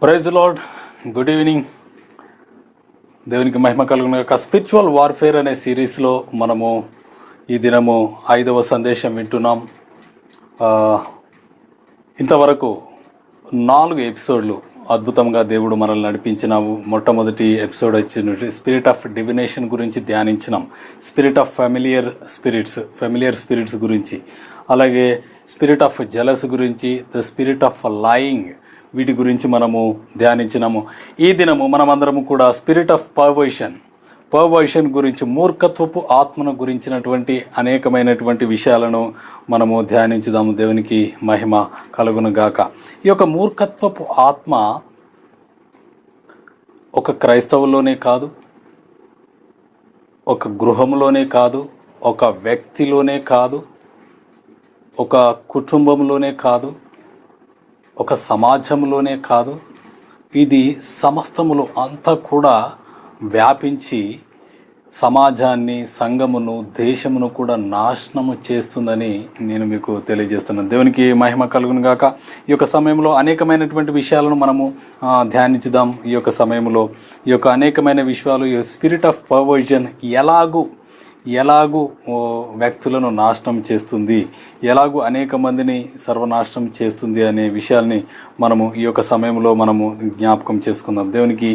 Praise lord. Good evening. దేవునికి మహిమ కలుగును గాక. స్పిరిచువల్ వార్ఫేర్ అనే సిరీస్లో మనము ఈ దినము 5వ సందేశం వింటున్నాం. ఇంతవరకు 4 ఎపిసోడ్లు అద్భుతంగా దేవుడు మనల్ని నడిపించినాము. మొట్టమొదటి ఎపిసోడ్ వచ్చినట్టు స్పిరిట్ ఆఫ్ డివినేషన్ గురించి ధ్యానించినాం. స్పిరిట్ ఆఫ్ ఫెమిలియర్ స్పిరిట్స్ గురించి, అలాగే స్పిరిట్ ఆఫ్ జెలస్ గురించి, ద స్పిరిట్ ఆఫ్ లయింగ్, వీటి గురించి మనము ధ్యానించినాము. ఈ దినము మనమందరము కూడా స్పిరిట్ ఆఫ్ పర్వర్షన్ గురించి, మూర్ఖత్వపు ఆత్మను గురించినటువంటి అనేకమైనటువంటి విషయాలను మనము ధ్యానించుదాము. దేవునికి మహిమ కలుగును గాక. ఈ యొక్క మూర్ఖత్వపు ఆత్మ ఒక క్రైస్తవుల్లోనే కాదు, ఒక గృహంలోనే కాదు, ఒక వ్యక్తిలోనే కాదు, ఒక కుటుంబంలోనే కాదు, ఒక సమాజంలోనే కాదు, ఇది సమస్తములో అంతా కూడా వ్యాపించి సమాజాన్ని, సంఘమును, దేశమును కూడా నాశనము చేస్తుందని నేను మీకు తెలియజేస్తున్నాను. దేవునికి మహిమ కలుగును గాక. ఈ యొక్క సమయంలో అనేకమైనటువంటి విషయాలను మనము ధ్యానించుదాం. ఈ యొక్క సమయంలో ఈ యొక్క అనేకమైన విషయాలు, ఈ స్పిరిట్ ఆఫ్ పర్వర్జన్ ఎలాగూ వ్యక్తులను నాశనం చేస్తుంది, ఎలాగూ అనేక మందిని సర్వనాశనం చేస్తుంది అనే విషయాల్ని మనము ఈ యొక్క సమయంలో మనము జ్ఞాపకం చేసుకుందాం. దేవునికి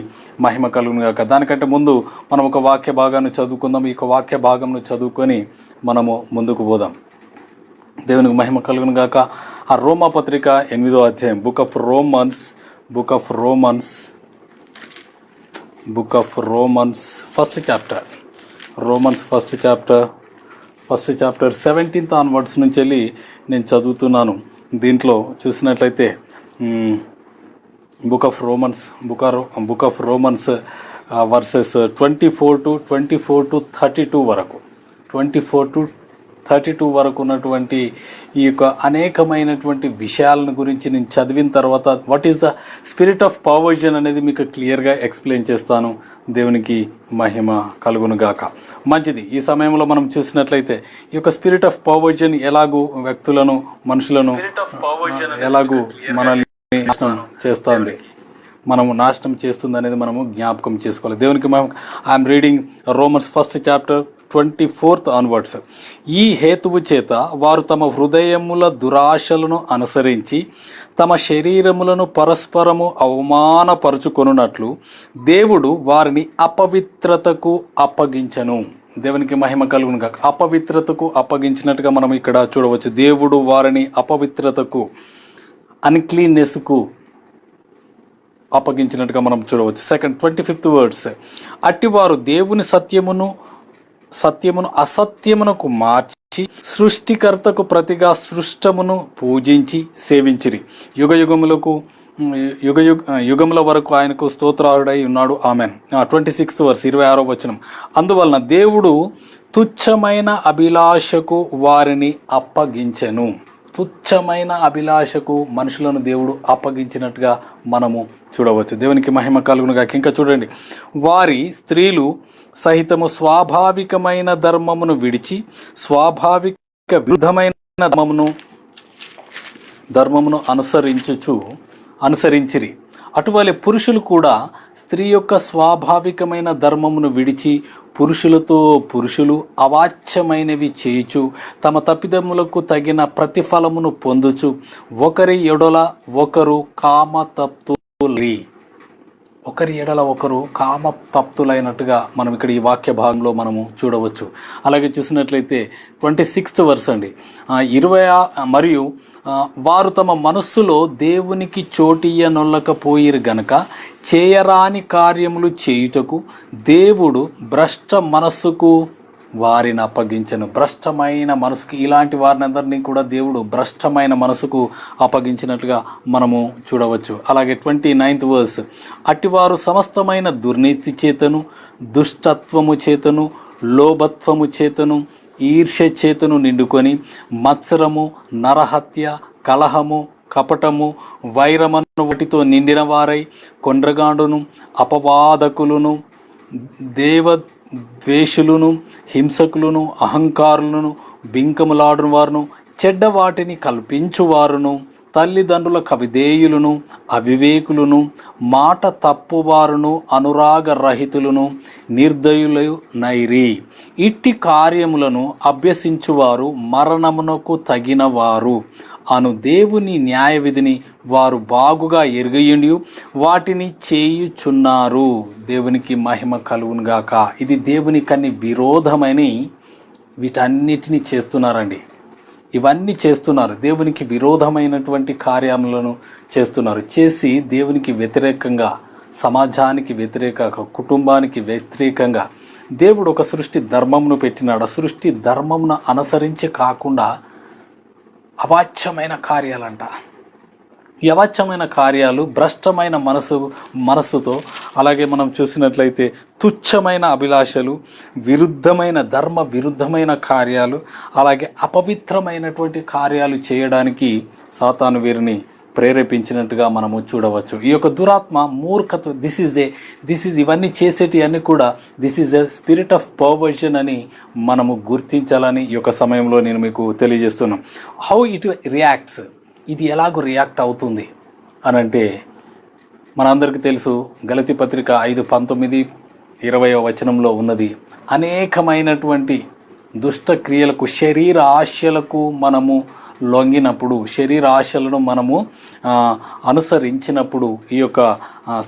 మహిమ కలుగును గాక. దానికంటే ముందు మనం ఒక వాక్య భాగాన్ని చదువుకుందాం. ఈ యొక్క వాక్య భాగంను చదువుకొని మనము ముందుకు పోదాం. దేవునికి మహిమ కలుగును గాక. ఆ రోమా పత్రిక 8వ అధ్యాయం, book of Romans first chapter, Romans first chapter 17th onwards నుంచి వెళ్ళి నేను చదువుతున్నాను. దీంట్లో చూసినట్లయితే book of Romans versus 24 to 32 వరకు, 24 to 32 వరకు ఉన్నటువంటి ఈ యొక్క అనేకమైనటువంటి విషయాలను గురించి నేను చదివిన తర్వాత what is the spirit of perversion అనేది మీకు క్లియర్గా ఎక్స్ప్లెయిన్ చేస్తాను. దేవునికి మహిమ కలుగును గాక. మంచిది. ఈ సమయంలో మనం చూసినట్లయితే ఈ యొక్క స్పిరిట్ ఆఫ్ పర్వర్జన్ ఎలాగూ వ్యక్తులను, మనుషులను ఎలాగూ మనల్ని నాశనం చేస్తుంది అనేది మనము జ్ఞాపకం చేసుకోవాలి. దేవునికి I'm reading Romans first chapter 24th onwards. ఈ హేతువు చేత వారు తమ హృదయముల దురాశలను అనుసరించి తమ శరీరములను పరస్పరము అవమానపరుచుకొనున్నట్లు దేవుడు వారిని అపవిత్రతకు అప్పగించెను. దేవునికి మహిమ కలుగును గాక. అపవిత్రతకు అప్పగించినట్టుగా మనం ఇక్కడ చూడవచ్చు. దేవుడు వారిని అపవిత్రతకు, అన్క్లీన్నెస్కు అప్పగించినట్టుగా మనం చూడవచ్చు. 25th words. అట్టివారు దేవుని సత్యమును అసత్యమునకు మార్చి సృష్టికర్తకు ప్రతిగా సృష్టమును పూజించి సేవించిరి. యుగముల వరకు ఆయనకు స్తోత్రాయుడై ఉన్నాడు. ఆమెన్. 26th వర్స్, 26వ వచనం. అందువలన దేవుడు తుచ్చమైన అభిలాషకు వారిని అప్పగించెను. తుచ్చమైన అభిలాషకు మనుషులను దేవుడు అప్పగించినట్టుగా మనము చూడవచ్చు. దేవునికి మహిమ కలుగునుగా. ఇంకా చూడండి. వారి స్త్రీలు సహితము స్వాభావికమైన ధర్మమును విడిచి స్వాభావిక విరుద్ధమైన ధర్మమును అనుసరించిరి. అటువలే పురుషులు కూడా స్త్రీ యొక్క స్వాభావికమైన ధర్మమును విడిచి పురుషులు అవాచ్యమైనవి చేయుచు తమ తప్పిదములకు తగిన ప్రతిఫలమును పొందుచు ఒకరి ఎడల ఒకరు కామతప్తులైనట్టుగా మనం ఇక్కడ ఈ వాక్య భాగంలో మనము చూడవచ్చు. అలాగే చూసినట్లయితే 26th వర్స్ అండి. మరియు వారు తమ మనస్సులో దేవునికి చోటియ్యనొల్లకపోయిరు గనక చేయరాని కార్యములు చేయుటకు దేవుడు భ్రష్ట మనస్సుకు వారిని అప్పగించను. భ్రష్టమైన మనసుకు, ఇలాంటి వారిని అందరినీ కూడా దేవుడు భ్రష్టమైన మనసుకు అప్పగించినట్లుగా మనము చూడవచ్చు. అలాగే 29th వర్స్. అట్టివారు సమస్తమైన దుర్నీతి చేతను, దుష్టత్వము చేతను, లోభత్వము చేతను, ఈర్ష్య చేతను నిండుకొని మత్సరము, నరహత్య, కలహము, కపటము, వైరమను వాటితో నిండిన వారై కొండ్రగాండును, అపవాదకులను, ద్వేషులను, హింసకులను, అహంకారులను, బింకములాడును వారును, చెడ్డ వాటిని కల్పించువారును, తల్లిదండ్రులకు అవిధేయులను, అవివేకులను, మాట తప్పువారును, అనురాగ రహితులను, నిర్దయులు నైరి. ఇట్టి కార్యములను అభ్యసించువారు మరణమునకు తగినవారు అను దేవుని న్యాయ విధిని వారు బాగుగా ఎరుగయుండి వాటిని చేయుచున్నారు. దేవునికి మహిమ కలుగునుగాక. ఇది దేవునికన్ని విరోధమైన వీటన్నిటిని చేస్తున్నారండి. ఇవన్నీ చేస్తున్నారు, దేవునికి విరోధమైనటువంటి కార్యములను చేస్తున్నారు. చేసి దేవునికి వ్యతిరేకంగా, సమాజానికి వ్యతిరేకంగా, కుటుంబానికి వ్యతిరేకంగా దేవుడు ఒక సృష్టి ధర్మమును పెట్టినాడు. ఆ సృష్టి ధర్మమును అనుసరించి కాకుండా అవాచ్యమైన కార్యాలంట. ఈ అవాచ్యమైన కార్యాలు భ్రష్టమైన మనస్సుతో, అలాగే మనం చూసినట్లయితే తుచ్చమైన అభిలాషలు, విరుద్ధమైన ధర్మ విరుద్ధమైన కార్యాలు, అలాగే అపవిత్రమైనటువంటి కార్యాలు చేయడానికి సాతాను వీరిని ప్రేరేపించినట్టుగా మనము చూడవచ్చు. ఈ యొక్క దురాత్మ మూర్ఖత్వం, దిస్ ఈజ్ ఇవన్నీ చేసేటి అన్నీ కూడా this is a spirit of perversion అని మనము గుర్తించాలని ఈ యొక్క సమయంలో నేను మీకు తెలియజేస్తున్నాను. హౌ ఇట్ రియాక్ట్స్, ఇది ఎలాగో రియాక్ట్ అవుతుంది అని అంటే మనందరికీ తెలుసు. గలతీ పత్రిక 5:19-20 ఉన్నది, అనేకమైనటువంటి దుష్ట క్రియలకు, శరీర ఆశలకు మనము లొంగినప్పుడు, శరీర ఆశలను మనము అనుసరించినప్పుడు ఈ యొక్క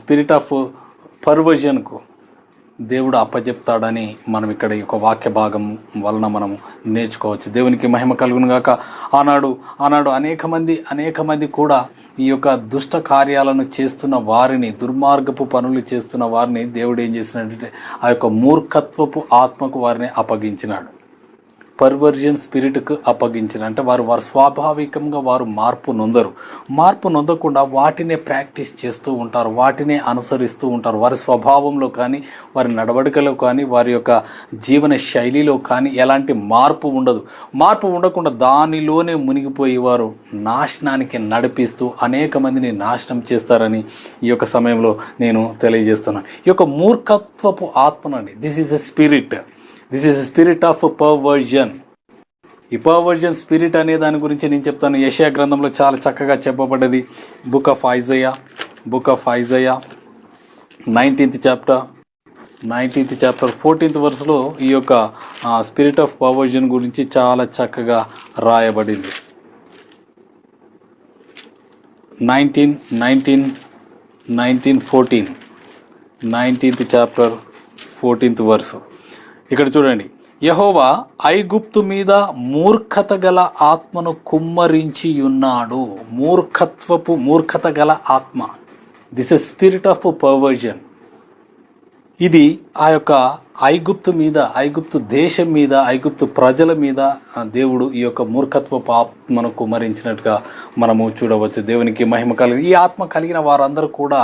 స్పిరిట్ ఆఫ్ పర్వర్జన్కు దేవుడు అప్పచెప్తాడని మనం ఇక్కడ ఈ యొక్క వాక్య భాగం వలన మనము నేర్చుకోవచ్చు. దేవునికి మహిమ కలుగునుగాక. ఆనాడు అనేక మంది కూడా ఈ యొక్క దుష్ట కార్యాలను చేస్తున్న వారిని, దుర్మార్గపు పనులు చేస్తున్న వారిని దేవుడు ఏం చేసినట్టే ఆ యొక్క మూర్ఖత్వపు ఆత్మకు వారిని అప్పగించినాడు. పర్వర్జన్ స్పిరిట్కు అప్పగించిన, అంటే వారు స్వాభావికంగా వారు మార్పు నొందకుండా వాటినే ప్రాక్టీస్ చేస్తూ ఉంటారు, వాటినే అనుసరిస్తూ ఉంటారు. వారి స్వభావంలో కానీ, వారి నడవడికలో కానీ, వారి యొక్క జీవన శైలిలో కానీ ఎలాంటి మార్పు ఉండకుండా దానిలోనే మునిగిపోయి వారు నాశనానికి నడిపిస్తూ అనేక మందిని నాశనం చేస్తారని ఈ యొక్క సమయంలో నేను తెలియజేస్తున్నాను. ఈ యొక్క మూర్ఖత్వపు ఆత్మనండి, this is a spirit of perversion. ఈ పర్వర్జన్ స్పిరిట్ అనే దాని గురించి నేను చెప్తాను. యెషయా గ్రంథంలో చాలా చక్కగా చెప్పబడ్డది. Book of Isaiah 19th chapter 14th verseలో ఈ యొక్క స్పిరిట్ ఆఫ్ పర్వర్జన్ గురించి చాలా చక్కగా రాయబడింది. 19th chapter 14th verse. ఇక్కడ చూడండి, యెహోవా ఐగుప్తు మీద మూర్ఖత గల ఆత్మను కుమ్మరించి ఉన్నాడు. మూర్ఖత గల ఆత్మ, దిస్ ఇస్ స్పిరిట్ ఆఫ్ పర్వర్జన్. ఇది ఆ యొక్క ఐగుప్తు మీద, ఐగుప్తు దేశం మీద, ఐగుప్తు ప్రజల మీద దేవుడు ఈ యొక్క మూర్ఖత్వపు ఆత్మను కుమ్మరించినట్టుగా మనము చూడవచ్చు. దేవునికి మహిమ కలిగి, ఈ ఆత్మ కలిగిన వారందరూ కూడా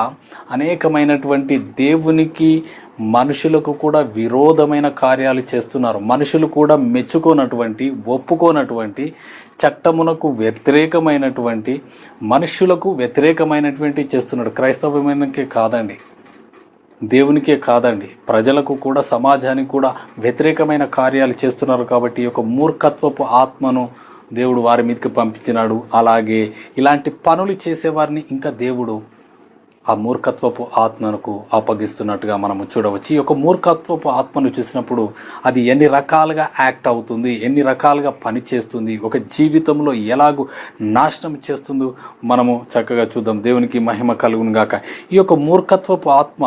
అనేకమైనటువంటి దేవునికి, మనుషులకు కూడా విరోధమైన కార్యాలు చేస్తున్నారు. మనుషులు కూడా మెచ్చుకోనటువంటి, ఒప్పుకోనటువంటి, చట్టమునకు వ్యతిరేకమైనటువంటి, మనుషులకు వ్యతిరేకమైనటువంటి చేస్తున్నాడు. క్రైస్తవమైనకే కాదండి, దేవునికే కాదండి, ప్రజలకు కూడా, సమాజానికి కూడా వ్యతిరేకమైన కార్యాలు చేస్తున్నారు. కాబట్టి ఈ యొక్క మూర్ఖత్వపు ఆత్మను దేవుడు వారి మీదకి పంపించినాడు. అలాగే ఇలాంటి పనులు చేసేవారిని ఇంకా దేవుడు ఆ మూర్ఖత్వపు ఆత్మకు అప్పగిస్తున్నట్టుగా మనము చూడవచ్చు. ఈ యొక్క మూర్ఖత్వపు ఆత్మను చూసినప్పుడు అది ఎన్ని రకాలుగా యాక్ట్ అవుతుంది, ఎన్ని రకాలుగా పనిచేస్తుంది, ఒక జీవితంలో ఎలాగూ నాశనం చేస్తుందో మనము చక్కగా చూద్దాం. దేవునికి మహిమ కలుగును గాక. ఈ యొక్క మూర్ఖత్వపు ఆత్మ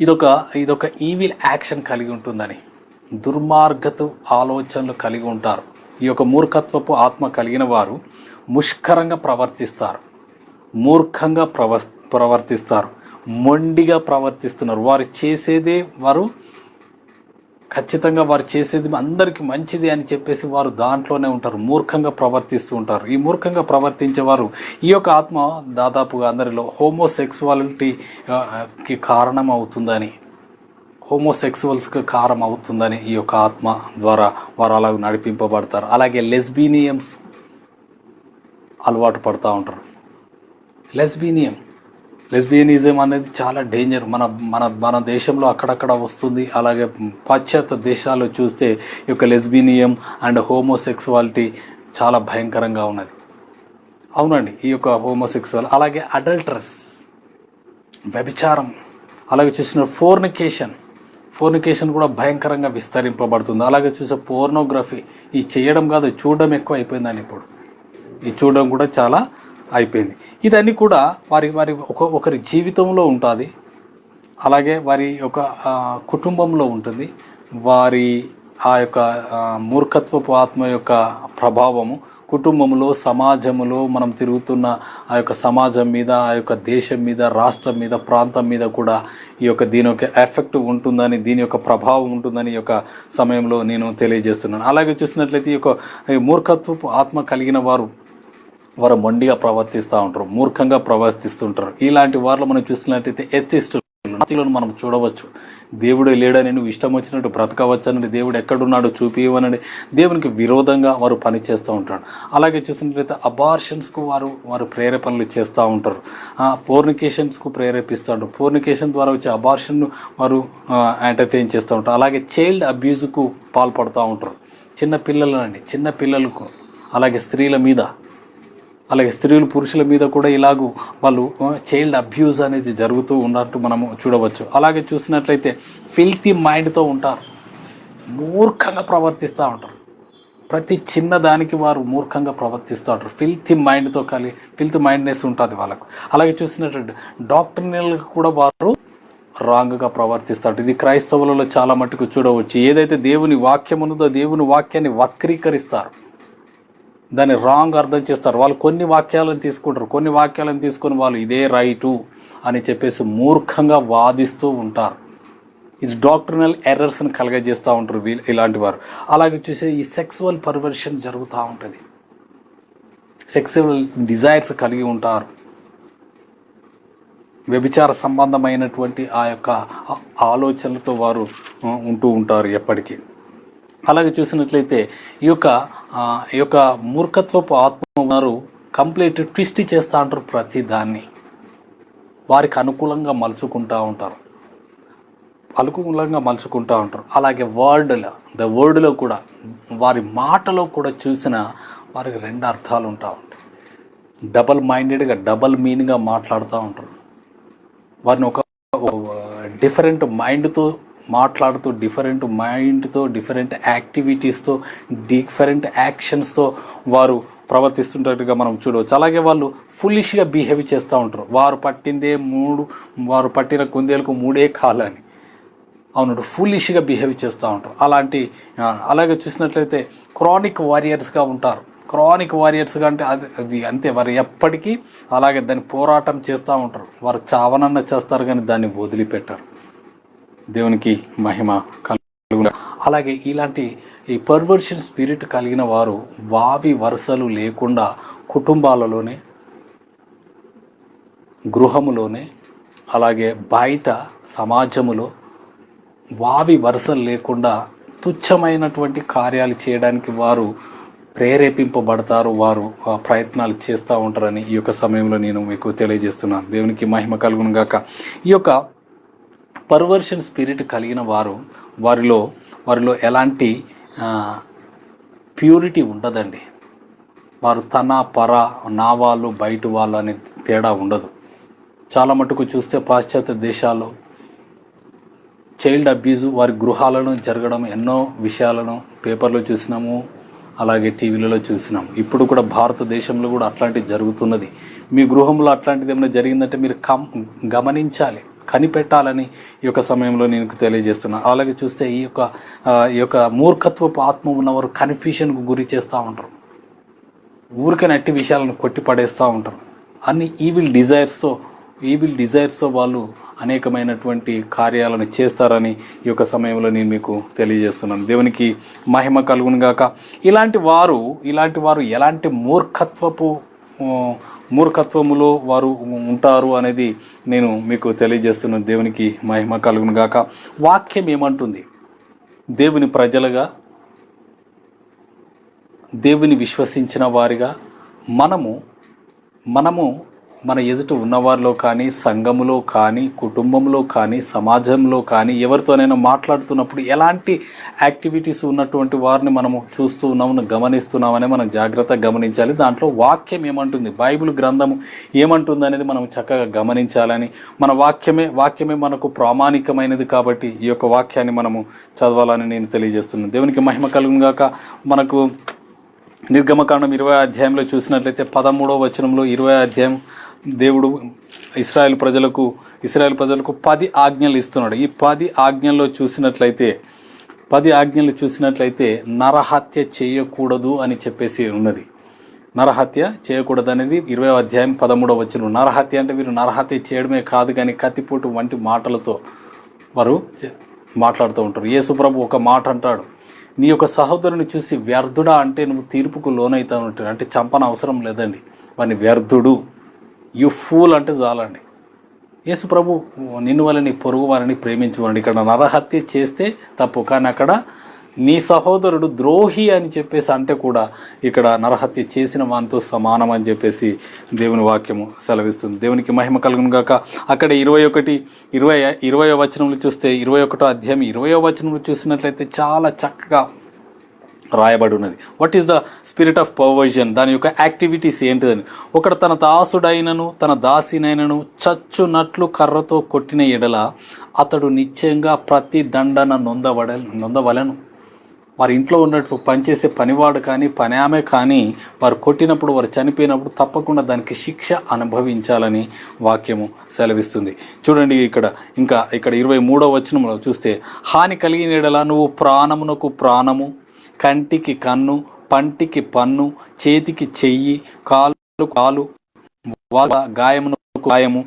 ఇదొక ఈవిల్ యాక్షన్ కలిగి ఉంటుందని, దుర్మార్గపు ఆలోచనలు కలిగి ఉంటారు. ఈ యొక్క మూర్ఖత్వపు ఆత్మ కలిగిన వారు ముష్కరంగా ప్రవర్తిస్తారు, మూర్ఖంగా ప్రవర్తిస్తారు, మొండిగా ప్రవర్తిస్తున్నారు. వారు చేసేదే, ఖచ్చితంగా వారు చేసేది అందరికీ మంచిది అని చెప్పేసి వారు దాంట్లోనే ఉంటారు, మూర్ఖంగా ప్రవర్తిస్తూ ఉంటారు. ఈ మూర్ఖంగా ప్రవర్తించేవారు, ఈ యొక్క ఆత్మ దాదాపుగా అందరిలో హోమోసెక్సువాలిటీకి కారణం అవుతుందని, హోమోసెక్సువల్స్కి కారణం అవుతుందని ఈ యొక్క ఆత్మ ద్వారా వారు అలా నడిపింపబడతారు. అలాగే లెస్బీనియమ్స్ అలవాటు పడుతూ ఉంటారు. లెస్బియనిజం అనేది చాలా డేంజర్. మన దేశంలో అక్కడక్కడ వస్తుంది. అలాగే పాశ్చాత్య దేశాల్లో చూస్తే ఈ యొక్క లెస్బినియం అండ్ హోమోసెక్సువాలిటీ చాలా భయంకరంగా ఉన్నది. అవునండి, ఈ యొక్క హోమోసెక్సువల్, అలాగే అడల్టరస్, వ్యభిచారం, అలాగే చూసిన ఫోర్నికేషన్ కూడా భయంకరంగా విస్తరింపబడుతుంది. అలాగే చూసే పోర్నోగ్రఫీ, ఈ చేయడం కాదు చూడడం ఎక్కువ అయిపోయిందండి. ఇప్పుడు ఈ చూడడం కూడా చాలా అయిపోయింది. ఇదన్నీ కూడా వారి వారి ఒకరి జీవితంలో ఉంటుంది, అలాగే వారి యొక్క కుటుంబంలో ఉంటుంది. వారి ఆ యొక్క మూర్ఖత్వపు ఆత్మ యొక్క ప్రభావము కుటుంబంలో, సమాజంలో, మనం తిరుగుతున్న ఆ యొక్క సమాజం మీద, ఆ యొక్క దేశం మీద, రాష్ట్రం మీద, ప్రాంతం మీద కూడా దీని యొక్క ఎఫెక్ట్ ఉంటుందని, దీని యొక్క ప్రభావం ఉంటుందని ఈ యొక్క సమయంలో నేను తెలియజేస్తున్నాను. అలాగే చూసినట్లయితే ఈ యొక్క మూర్ఖత్వపు ఆత్మ కలిగిన వారు మొండిగా ప్రవర్తిస్తూ ఉంటారు, మూర్ఖంగా ప్రవర్తిస్తుంటారు. ఇలాంటి వారిలో మనం చూసినట్లయితే ఎథిస్టులను మనం చూడవచ్చు. దేవుడే లేడని, నువ్వు ఇష్టం వచ్చినట్టు బ్రతకవచ్చని, దేవుడు ఎక్కడున్నాడో చూపివనని దేవునికి విరోధంగా వారు పనిచేస్తూ ఉంటారు. అలాగే చూసినట్లయితే అబార్షన్స్కు వారు ప్రేరేపణలు చేస్తూ ఉంటారు, ఫోర్నికేషన్స్కు ప్రేరేపిస్తూ ఉంటారు. ఫోర్నికేషన్ ద్వారా వచ్చే అబార్షన్ను వారు ఎంటర్టైన్ చేస్తూ ఉంటారు. అలాగే చైల్డ్ అబ్యూజ్కు పాల్పడుతూ ఉంటారు. చిన్న పిల్లలకు, అలాగే స్త్రీల మీద, అలాగే స్త్రీలు పురుషుల మీద కూడా ఇలాగూ వాళ్ళు చైల్డ్ అబ్యూజ్ అనేది జరుగుతూ ఉన్నట్టు మనము చూడవచ్చు. అలాగే చూసినట్లయితే ఫిల్తీ మైండ్తో ఉంటారు, మూర్ఖంగా ప్రవర్తిస్తూ ఉంటారు. ప్రతి చిన్నదానికి వారు మూర్ఖంగా ప్రవర్తిస్తూ ఉంటారు. ఫిల్తీ మైండ్నెస్ ఉంటుంది వాళ్ళకు. అలాగే చూసినట్లయితే డాక్టర్నల్గా కూడా వారు రాంగ్గా ప్రవర్తిస్తారు. ఇది క్రైస్తవులలో చాలా మట్టుకు చూడవచ్చు. ఏదైతే దేవుని వాక్యం ఉన్నదో దేవుని వాక్యాన్ని వక్రీకరిస్తారు, దాన్ని రాంగ్ అర్థం చేస్తారు. వాళ్ళు కొన్ని వాక్యాలను తీసుకొని వాళ్ళు ఇదే రైటు అని చెప్పేసి మూర్ఖంగా వాదిస్తూ ఉంటారు. ఇది డాక్టర్నల్ ఎర్రర్స్ని కలగజేస్తూ ఉంటారు ఇలాంటి వారు. అలాగే చూసే ఈ సెక్సువల్ పర్వర్షన్ జరుగుతూ ఉంటుంది, సెక్సువల్ డిజైర్స్ కలిగి ఉంటారు, వ్యభిచార సంబంధమైనటువంటి ఆ యొక్క ఆలోచనలతో వారు ఉంటూ ఉంటారు ఎప్పటికీ. అలాగే చూసినట్లయితే ఈ యొక్క మూర్ఖత్వపు ఆత్మ వారు కంప్లీట్ ట్విస్ట్ చేస్తూ ఉంటారు. ప్రతి దాన్ని వారికి అనుకూలంగా మలుచుకుంటూ ఉంటారు. అలాగే వర్డ్లో కూడా, వారి మాటలో కూడా చూసిన వారికి రెండు అర్థాలు ఉంటా ఉంటాయి. డబల్ మైండెడ్గా, డబల్ మీనింగ్గా మాట్లాడుతూ ఉంటారు. వారిని ఒక డిఫరెంట్ మైండ్తో మాట్లాడుతూ, డిఫరెంట్ యాక్టివిటీస్తో, డిఫరెంట్ యాక్షన్స్తో వారు ప్రవర్తిస్తుంటట్టుగా మనం చూడవచ్చు. అలాగే వాళ్ళు ఫులిష్గా బిహేవ్ చేస్తూ ఉంటారు. వారు పట్టిన కుందేలకు 3 కాళ్ళని, అవును, ఫులిష్గా బిహేవ్ చేస్తూ ఉంటారు. అలాగే చూసినట్లయితే క్రానిక్ వారియర్స్గా ఉంటారు. అంటే అది అంతే, వారు ఎప్పటికీ అలాగే దాన్ని పోరాటం చేస్తూ ఉంటారు. వారు చావనన్న చేస్తారు కానీ దాన్ని వదిలిపెట్టారు. దేవునికి మహిమ కలుగును. అలాగే ఈ పర్వర్షన్ స్పిరిట్ కలిగిన వారు వావి వరుసలు లేకుండా కుటుంబాలలోనే, గృహములోనే, అలాగే బయట సమాజములో వావి వరుసలు లేకుండా తుచ్చమైనటువంటి కార్యాలు చేయడానికి వారు ప్రేరేపింపబడతారు. వారు ప్రయత్నాలు చేస్తూ ఉంటారని ఈ యొక్క సమయంలో నేను మీకు తెలియజేస్తున్నాను. దేవునికి మహిమ కలుగును గాక. ఈ యొక్క పర్వర్షన్ స్పిరిట్ కలిగిన వారిలో ఎలాంటి ప్యూరిటీ ఉండదండి. వారు నా వాళ్ళు, బయట వాళ్ళు అనే తేడా ఉండదు. చాలా మటుకు చూస్తే పాశ్చాత్య దేశాల్లో చైల్డ్ అబ్యూజ్ వారి గృహాలను జరగడం ఎన్నో విషయాలను పేపర్లో చూసినాము, అలాగే టీవీలలో చూసినాం. ఇప్పుడు కూడా భారతదేశంలో కూడా అట్లాంటిది జరుగుతున్నది. మీ గృహంలో అట్లాంటిది ఏమైనా జరిగిందంటే మీరు గమనించాలి, కనిపెట్టాలని ఈ యొక్క సమయంలో నేను తెలియజేస్తున్నాను. అలాగే చూస్తే ఈ యొక్క మూర్ఖత్వపు ఆత్మ ఉన్నవారు కన్ఫ్యూషన్కు గురి చేస్తూ ఉంటారు. ఊరికైనా అట్టి విషయాలను కొట్టిపడేస్తూ ఉంటారు. అన్ని ఈవిల్ డిజైర్స్తో వాళ్ళు అనేకమైనటువంటి కార్యాలను చేస్తారని ఈ యొక్క సమయంలో నేను మీకు తెలియజేస్తున్నాను. దేవునికి మహిమ కలుగును గాక. ఇలాంటి వారు ఎలాంటి మూర్ఖత్వములో వారు ఉంటారు అనేది నేను మీకు తెలియజేస్తున్నాను. దేవునికి మహిమ కలుగును గాక. వాక్యం ఏమంటుంది? దేవుని ప్రజలుగా, దేవుని విశ్వసించిన వారిగా మనము మన ఎదుట ఉన్నవారిలో కానీ, సంఘములో కానీ, కుటుంబంలో కానీ, సమాజంలో కానీ ఎవరితోనైనా మాట్లాడుతున్నప్పుడు ఎలాంటి యాక్టివిటీస్ ఉన్నటువంటి వారిని మనము చూస్తూ ఉన్నాము, గమనిస్తున్నామని మనం జాగ్రత్తగా గమనించాలి. దాంట్లో వాక్యం ఏమంటుంది, బైబిల్ గ్రంథము ఏమంటుంది అనేది మనం చక్కగా గమనించాలని, మన వాక్యమే మనకు ప్రామాణికమైనది కాబట్టి ఈ యొక్క వాక్యాన్ని మనము చదవాలని నేను తెలియజేస్తున్నాను. దేవునికి మహిమ కలుగును గాక. మనకు నిర్గమకాండం 20వ అధ్యాయంలో చూసినట్లయితే 13వ వచనంలో 20వ అధ్యాయం దేవుడు ఇశ్రాయేలు ప్రజలకు 10 ఆజ్ఞలు ఇస్తున్నాడు. ఈ 10 ఆజ్ఞల్లో చూసినట్లయితే 10 ఆజ్ఞలు చూసినట్లయితే నరహత్య చేయకూడదు అని చెప్పేసి ఉన్నది. నరహత్య చేయకూడదు అనేది 20వ అధ్యాయం 13వ వచనం. నరహత్య అంటే వీరు నరహత్య చేయడమే కాదు కానీ కత్తిపోటు వంటి మాటలతో వారు మాట్లాడుతూ ఉంటారు. యేసుప్రభు ఒక మాట అంటాడు, నీ యొక్క సహోదరుని చూసి వ్యర్థుడా అంటే నువ్వు తీర్పుకు లోనవుతా ఉంటాడు. అంటే చంపన అవసరం లేదండి, వాడిని వ్యర్థుడు, యు ఫూల్ అంటే చాలండి. యేసు ప్రభు నిన్ను వల్ల నీ పొరుగు వారిని ప్రేమించుకోండి. ఇక్కడ నరహత్య చేస్తే తప్పు, కానీ అక్కడ నీ సహోదరుడు ద్రోహి అని చెప్పేసి అంటే కూడా ఇక్కడ నరహత్య చేసిన వానితో సమానం అని చెప్పేసి దేవుని వాక్యము సెలవిస్తుంది. దేవునికి మహిమ కలుగును గాక. అక్కడ 20వ వచనంలో చూస్తే 21వ అధ్యాయం 20వ వచనంలో చూసినట్లయితే చాలా చక్కగా రాయబడి ఉన్నది. What is the spirit of perversion, దాని యొక్క యాక్టివిటీస్ ఏంటిదని. ఒకడు తన దాసుడైనను తన దాసినైనను చచ్చునట్లు కర్రతో కొట్టిన ఎడల అతడు నిశ్చయంగా ప్రతి దండన నొందవలెను. వారి ఇంట్లో ఉన్నట్టు పనిచేసే పనివాడు కానీ పని ఆమె కానీ వారు కొట్టినప్పుడు, వారు చనిపోయినప్పుడు తప్పకుండా దానికి శిక్ష అనుభవించాలని వాక్యము సెలవిస్తుంది. చూడండి ఇక్కడ 23వ వచనంలో చూస్తే, హాని కలిగిన ఎడల నువ్వు ప్రాణమునకు ప్రాణము, కంటికి కన్ను, పంటికి పన్ను, చేతికి చెయ్యి, కాలు, గాయమునకు గాయము,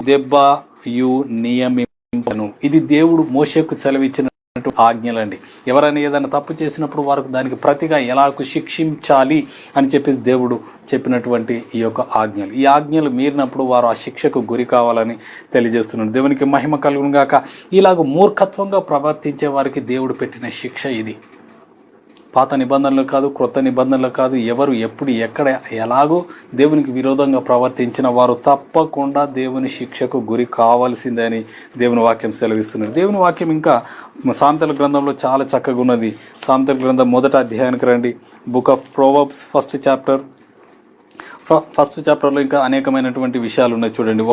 దెబ్బయు నియమింపను. ఇది దేవుడు మోషేకు సెలవిచ్చిన ఆజ్ఞలండి. ఎవరైనా ఏదైనా తప్పు చేసినప్పుడు వారికి దానికి ప్రతిగా ఎలాగూ శిక్షించాలి అని చెప్పి దేవుడు చెప్పినటువంటి ఈ యొక్క ఆజ్ఞలు. ఈ ఆజ్ఞలు మీరినప్పుడు వారు ఆ శిక్షకు గురి కావాలని తెలియజేస్తున్నాడు. దేవునికి మహిమ కలుగును గాక. ఇలాగ మూర్ఖత్వంగా ప్రవర్తించే వారికి దేవుడు పెట్టిన శిక్ష ఇది. పాత నిబంధనలు కాదు, క్రొత్త నిబంధనలు కాదు, ఎవరు ఎప్పుడు ఎక్కడ ఎలాగో దేవునికి విరోధంగా ప్రవర్తించిన వారు తప్పకుండా దేవుని శిక్షకు గురి కావాల్సిందే అని దేవుని వాక్యం సెలవిస్తున్నది. దేవుని వాక్యం ఇంకా సామెతల గ్రంథంలో చాలా చక్కగా ఉన్నది. సామెతల గ్రంథం 1వ అధ్యాయానికి రండి. బుక్ ఆఫ్ ప్రోవర్బ్స్ ఫస్ట్ చాప్టర్లో ఇంకా అనేకమైనటువంటి విషయాలు ఉన్నాయి. చూడండి,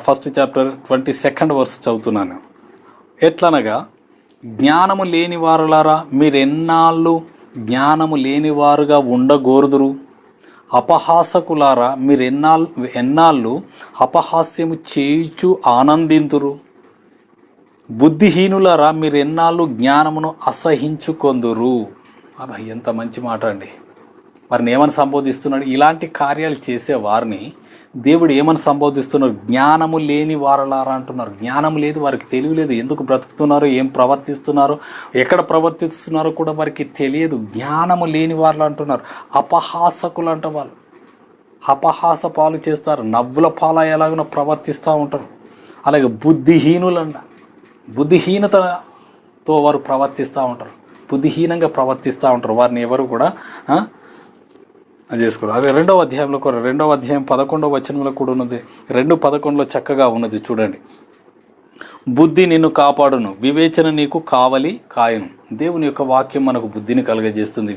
ఫస్ట్ చాప్టర్ 22nd వర్స్ చదువుతున్నాను. ఎట్లనగా, జ్ఞానము లేని వారులారా మీరెన్నాళ్ళు జ్ఞానము లేనివారుగా ఉండగోరుదురు, అపహాసకులారా మీరెన్నాళ్ళు అపహాస్యము చేయుచు ఆనందింతురు, బుద్ధిహీనులారా మీరెన్నాళ్ళు జ్ఞానమును అసహించుకొందురు. అబ్బా, ఎంత మంచి మాట అండి. వారిని ఏమని సంబోధిస్తున్నాడు? ఇలాంటి కార్యాలు చేసే వారిని దేవుడు ఏమని సంబోధిస్తున్నారు? జ్ఞానము లేని వారలారా అంటున్నారు. జ్ఞానం లేదు, వారికి తెలివి లేదు, ఎందుకు బ్రతుకుతున్నారో, ఏం ప్రవర్తిస్తున్నారో, ఎక్కడ ప్రవర్తిస్తున్నారో కూడా వారికి తెలియదు. జ్ఞానము లేని వారు అంటున్నారు. అపహాసకులు అంట, వాళ్ళు అపహాస పాలు చేస్తారు, నవ్వుల పాల ఎలాగనో ప్రవర్తిస్తూ ఉంటారు. అలాగే బుద్ధిహీనులంట, బుద్ధిహీనతతో వారు ప్రవర్తిస్తూ ఉంటారు, బుద్ధిహీనంగా ప్రవర్తిస్తూ ఉంటారు. వారిని ఎవరు కూడా చేసుకోరు. అదే 2వ అధ్యాయంలో కూడా 2వ అధ్యాయం 11వ వచనంలో కూడా ఉన్నది. 2:11 చక్కగా ఉన్నది. చూడండి, బుద్ధి నిన్ను కాపాడును, వివేచన నీకు కావలి కాయను. దేవుని యొక్క వాక్యం మనకు బుద్ధిని కలగజేస్తుంది,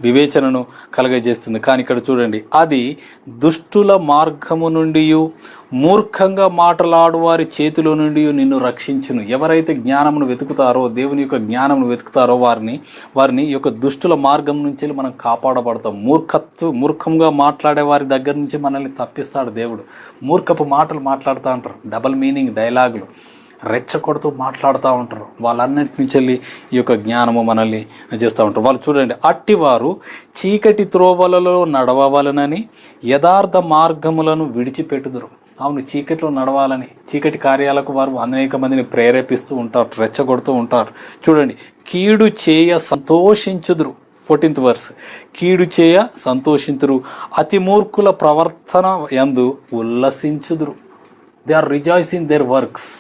వివేచనను కలగజేస్తుంది. కానీ ఇక్కడ చూడండి, అది దుష్టుల మార్గము నుండి, మూర్ఖంగా మాటలాడు వారి చేతిలో నుండి నిన్ను రక్షించును. ఎవరైతే జ్ఞానమును వెతుకుతారో, దేవుని యొక్క జ్ఞానమును వెతుకుతారో వారిని ఈ యొక్క దుష్టుల మార్గం నుంచి మనం కాపాడబడతాం. మూర్ఖంగా మాట్లాడే వారి దగ్గర నుంచి మనల్ని తప్పిస్తాడు దేవుడు. మూర్ఖపు మాటలు మాట్లాడుతూ ఉంటారు, డబల్ మీనింగ్ డైలాగులు రెచ్చగొడుతూ మాట్లాడుతూ ఉంటారు. వాళ్ళన్నింటి నుంచి వెళ్ళి ఈ యొక్క జ్ఞానము మనల్ని చేస్తూ ఉంటారు. వాళ్ళు చూడండి, అట్టివారు చీకటి త్రోవలలో నడవవలనని యథార్థ మార్గములను విడిచిపెట్టుదురు. అవును, చీకటిలో నడవాలని, చీకటి కార్యాలకు వారు అనేక మందిని ప్రేరేపిస్తూ ఉంటారు, రెచ్చగొడుతూ ఉంటారు. చూడండి, కీడు చేయ సంతోషించుదురు. 14th వర్స్, కీడు చేయ సంతోషించుదురు, అతి మూర్ఖుల ప్రవర్తన యందు ఉల్లసించుదురు. They are rejoicing their works,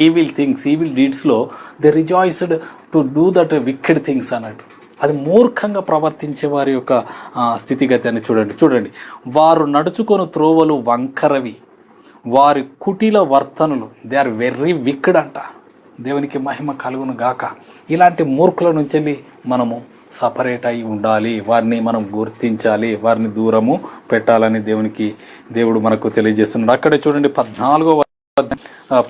evil things, evil డీడ్స్లో they rejoiced to do that wicked things అన్నట్టు. అది మూర్ఖంగా ప్రవర్తించే వారి యొక్క స్థితిగతి అని చూడండి. వారు నడుచుకొని త్రోవలు వంకరవి, వారి కుటిల వర్తనులు, దే ఆర్ వెర్రీ విక్డ్ అంట. దేవునికి మహిమ కలుగును గాక. ఇలాంటి మూర్ఖుల నుంచి మనము సపరేట్ అయి ఉండాలి, వారిని మనం గుర్తించాలి, వారిని దూరము పెట్టాలని దేవుడు మనకు తెలియజేస్తున్నాడు. అక్కడే చూడండి 14వ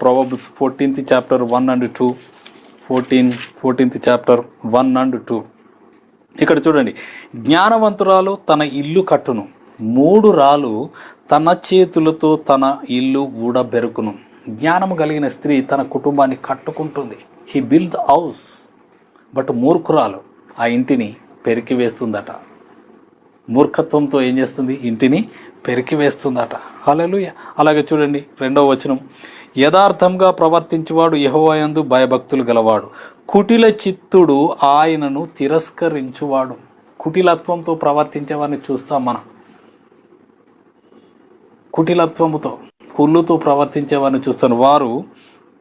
Proverbs 14th chapter 1 and 2, 14th chapter 1 and 2. ఇక్కడ చూడండి, జ్ఞానవంతురాలు తన ఇల్లు కట్టును, 3 రాళ్ళు తన చేతులతో తన ఇల్లు ఊడబెరుకును. జ్ఞానము కలిగిన స్త్రీ తన కుటుంబాన్ని కట్టుకుంటుంది. He build the house. But మూర్ఖురాలు ఆ ఇంటిని పెరికివేస్తుందట. మూర్ఖత్వంతో ఏం చేస్తుంది? ఇంటిని పెరికివేస్తుందట. హల్లెలూయా. అలాగే చూడండి 2వ వచనం, యథార్థంగా ప్రవర్తించువాడు యెహోవా యందు భయభక్తులు గలవాడు, కుటిల చిత్తుడు ఆయనను తిరస్కరించువాడు. కుటిలత్వంతో ప్రవర్తించేవాడిని చూస్తాం మనం. కుటిలత్వముతో, కుళ్ళుతో ప్రవర్తించేవారిని చూస్తాను. వారు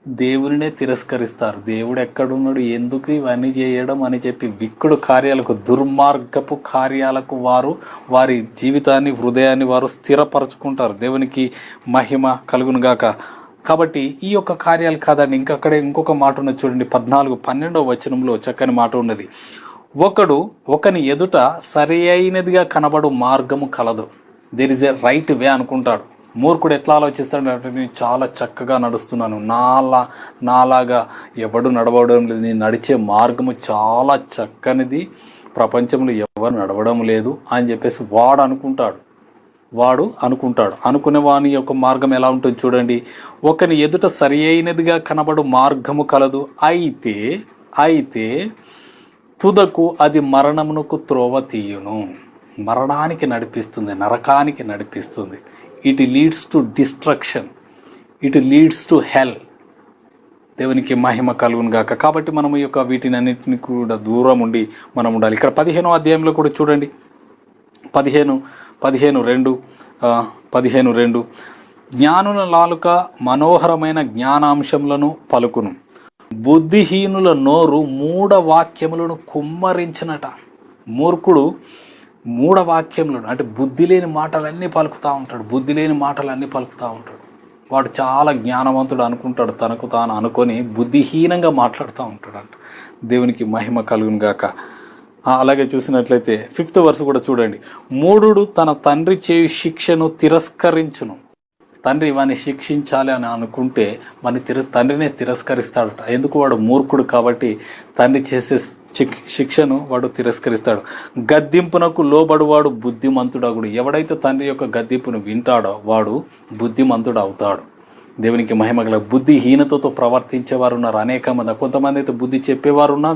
దేవునినే తిరస్కరిస్తారు. దేవుడు ఎక్కడున్నాడు, ఎందుకు ఇవన్నీ చేయడం అని చెప్పి విక్కుడు కార్యాలకు, దుర్మార్గపు కార్యాలకు వారి జీవితాన్ని, హృదయాన్ని వారు స్థిరపరచుకుంటారు. దేవునికి మహిమ కలుగునుగాక. కాబట్టి ఈ యొక్క కార్యాలు కాదండి, ఇంకొక మాట ఉన్నది చూడండి, 12వ వచనంలో చక్కని మాట ఉన్నది. ఒకని ఎదుట సరి అయినదిగా కనబడు మార్గము కలదు. There is a right way అనుకుంటాడు. మూర్ఖుడు ఎట్లా ఆలోచిస్తాడు అంటే, నేను చాలా చక్కగా నడుస్తున్నాను, నాలాగా ఎవడు నడవడం లేదు, నేను నడిచే మార్గము చాలా చక్కనిది, ప్రపంచంలో ఎవరు నడవడం లేదు అని చెప్పేసి వాడు అనుకుంటాడు. అనుకునే వాని యొక్క మార్గం ఎలా ఉంటుంది చూడండి. ఒకని ఎదుట సరి అయినదిగా కనబడు మార్గము కలదు, అయితే తుదకు అది మరణమునకు త్రోవ తీయును. మరణానికి నడిపిస్తుంది, నరకానికి నడిపిస్తుంది. It leads to destruction, it leads to hell. దేవునికి మహిమ కలుగును గాక. కాబట్టి మనం ఈ యొక్క వీటిని అన్నింటినీ కూడా దూరం ఉండి మనం ఉండాలి. ఇక్కడ 15వ అధ్యాయంలో కూడా చూడండి, 15:2 జ్ఞానుల నాలుక మనోహరమైన జ్ఞానాంశములను పలుకును, బుద్ధిహీనుల నోరు మూఢవాక్యములను కుమ్మరించినట. మూర్ఖుడు మూఢవాక్యములను అంటే బుద్ధి లేని మాటలన్నీ పలుకుతూ ఉంటాడు. వాడు చాలా జ్ఞానవంతుడు అనుకుంటాడు, తనకు తాను అనుకొని బుద్ధిహీనంగా మాట్లాడుతూ ఉంటాడంట. దేవునికి మహిమ కలుగును గాక. అలాగే చూసినట్లయితే 5th verse కూడా చూడండి, మూఢుడు తన తండ్రి చేయు శిక్షను తిరస్కరించును. తండ్రి వాడిని శిక్షించాలి అని అనుకుంటే తండ్రినే తిరస్కరిస్తాడట. ఎందుకు? వాడు మూర్ఖుడు కాబట్టి తండ్రి చేసే శిక్షను వాడు తిరస్కరిస్తాడు. గద్దింపునకు లోబడువాడు బుద్ధిమంతుడగుడు. ఎవడైతే తండ్రి యొక్క గద్దింపును వింటాడో వాడు బుద్ధిమంతుడు అవుతాడు. దేవునికి మహిమ కల. బుద్ధిహీనతతో ప్రవర్తించేవారు ఉన్నారు అనేక మంది. కొంతమంది అయితే బుద్ధి చెప్పేవారు ఉన్నా,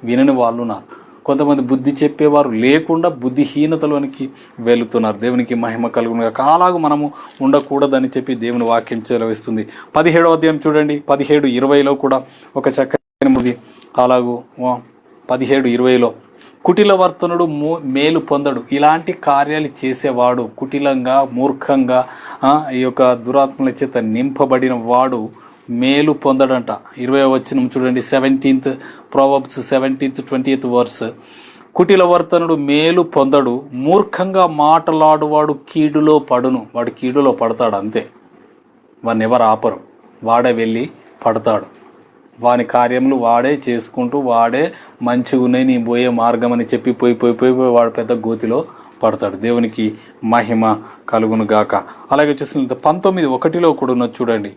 వినని వాళ్ళు ఉన్నారు. కొంతమంది బుద్ధి చెప్పేవారు లేకుండా బుద్ధిహీనతలోనికి వెళుతున్నారు. దేవునికి మహిమ కలుగును. అలాగూ మనము ఉండకూడదని చెప్పి దేవుని వాక్యం సెలవిస్తుంది. 17వ అధ్యాయం చూడండి, 17:20 కూడా ఒక చక్కని ముది. అలాగూ 17:20 కుటిలవర్తనుడు మేలు పొందడు. ఇలాంటి కార్యాలు చేసేవాడు, కుటిలంగా మూర్ఖంగా ఈ యొక్క దురాత్మల చేత నింపబడిన వాడు మేలు పొందడంట. 20వ వచనం చూడండి, 17th Proverbs 17th 20th verse. కుటిలవర్తనుడు మేలు పొందడు, మూర్ఖంగా మాటలాడువాడు కీడులో పడును. వాడు కీడులో పడతాడు అంతే, వాడిని ఎవరు ఆపరు. వాడే వెళ్ళి పడతాడు. వాని కార్యములు వాడే చేసుకుంటూ వాడే మంచిగా ఉన్నాయి నీ పోయే మార్గం అని చెప్పి పోయి వాడు పెద్ద గోతిలో పడతాడు. దేవునికి మహిమ కలుగును గాక. అలాగే చూసిన 19:1 కూడా ఉన్నది చూడండి,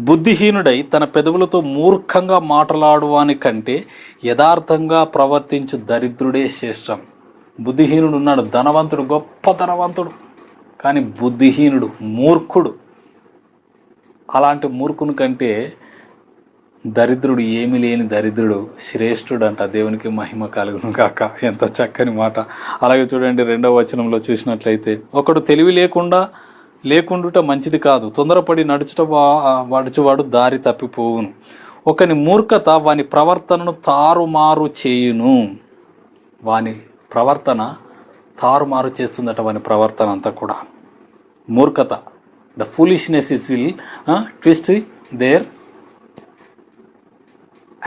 బుద్ధిహీనుడై తన పెదవులతో మూర్ఖంగా మాట్లాడువాని కంటే యథార్థంగా ప్రవర్తించు దరిద్రుడే శ్రేష్టం. బుద్ధిహీనుడు ఉన్నాడు, ధనవంతుడు, గొప్ప ధనవంతుడు, కానీ బుద్ధిహీనుడు, మూర్ఖుడు. అలాంటి మూర్ఖుని కంటే దరిద్రుడు, ఏమీ లేని దరిద్రుడు శ్రేష్ఠుడు అంట. దేవునికి మహిమ కలుగును కాక. ఎంత చక్కని మాట. అలాగే చూడండి 2వ వచనంలో చూసినట్లయితే, ఒకడు తెలివి లేకుండుట మంచిది కాదు, తొందరపడి నడుచువాడు దారి తప్పిపోవును. ఒకని మూర్ఖత వాని ప్రవర్తనను తారుమారు చేయును. వాని ప్రవర్తన తారుమారు చేస్తుందట, వాని ప్రవర్తన అంతా కూడా. మూర్ఖత, the foolishness will twist their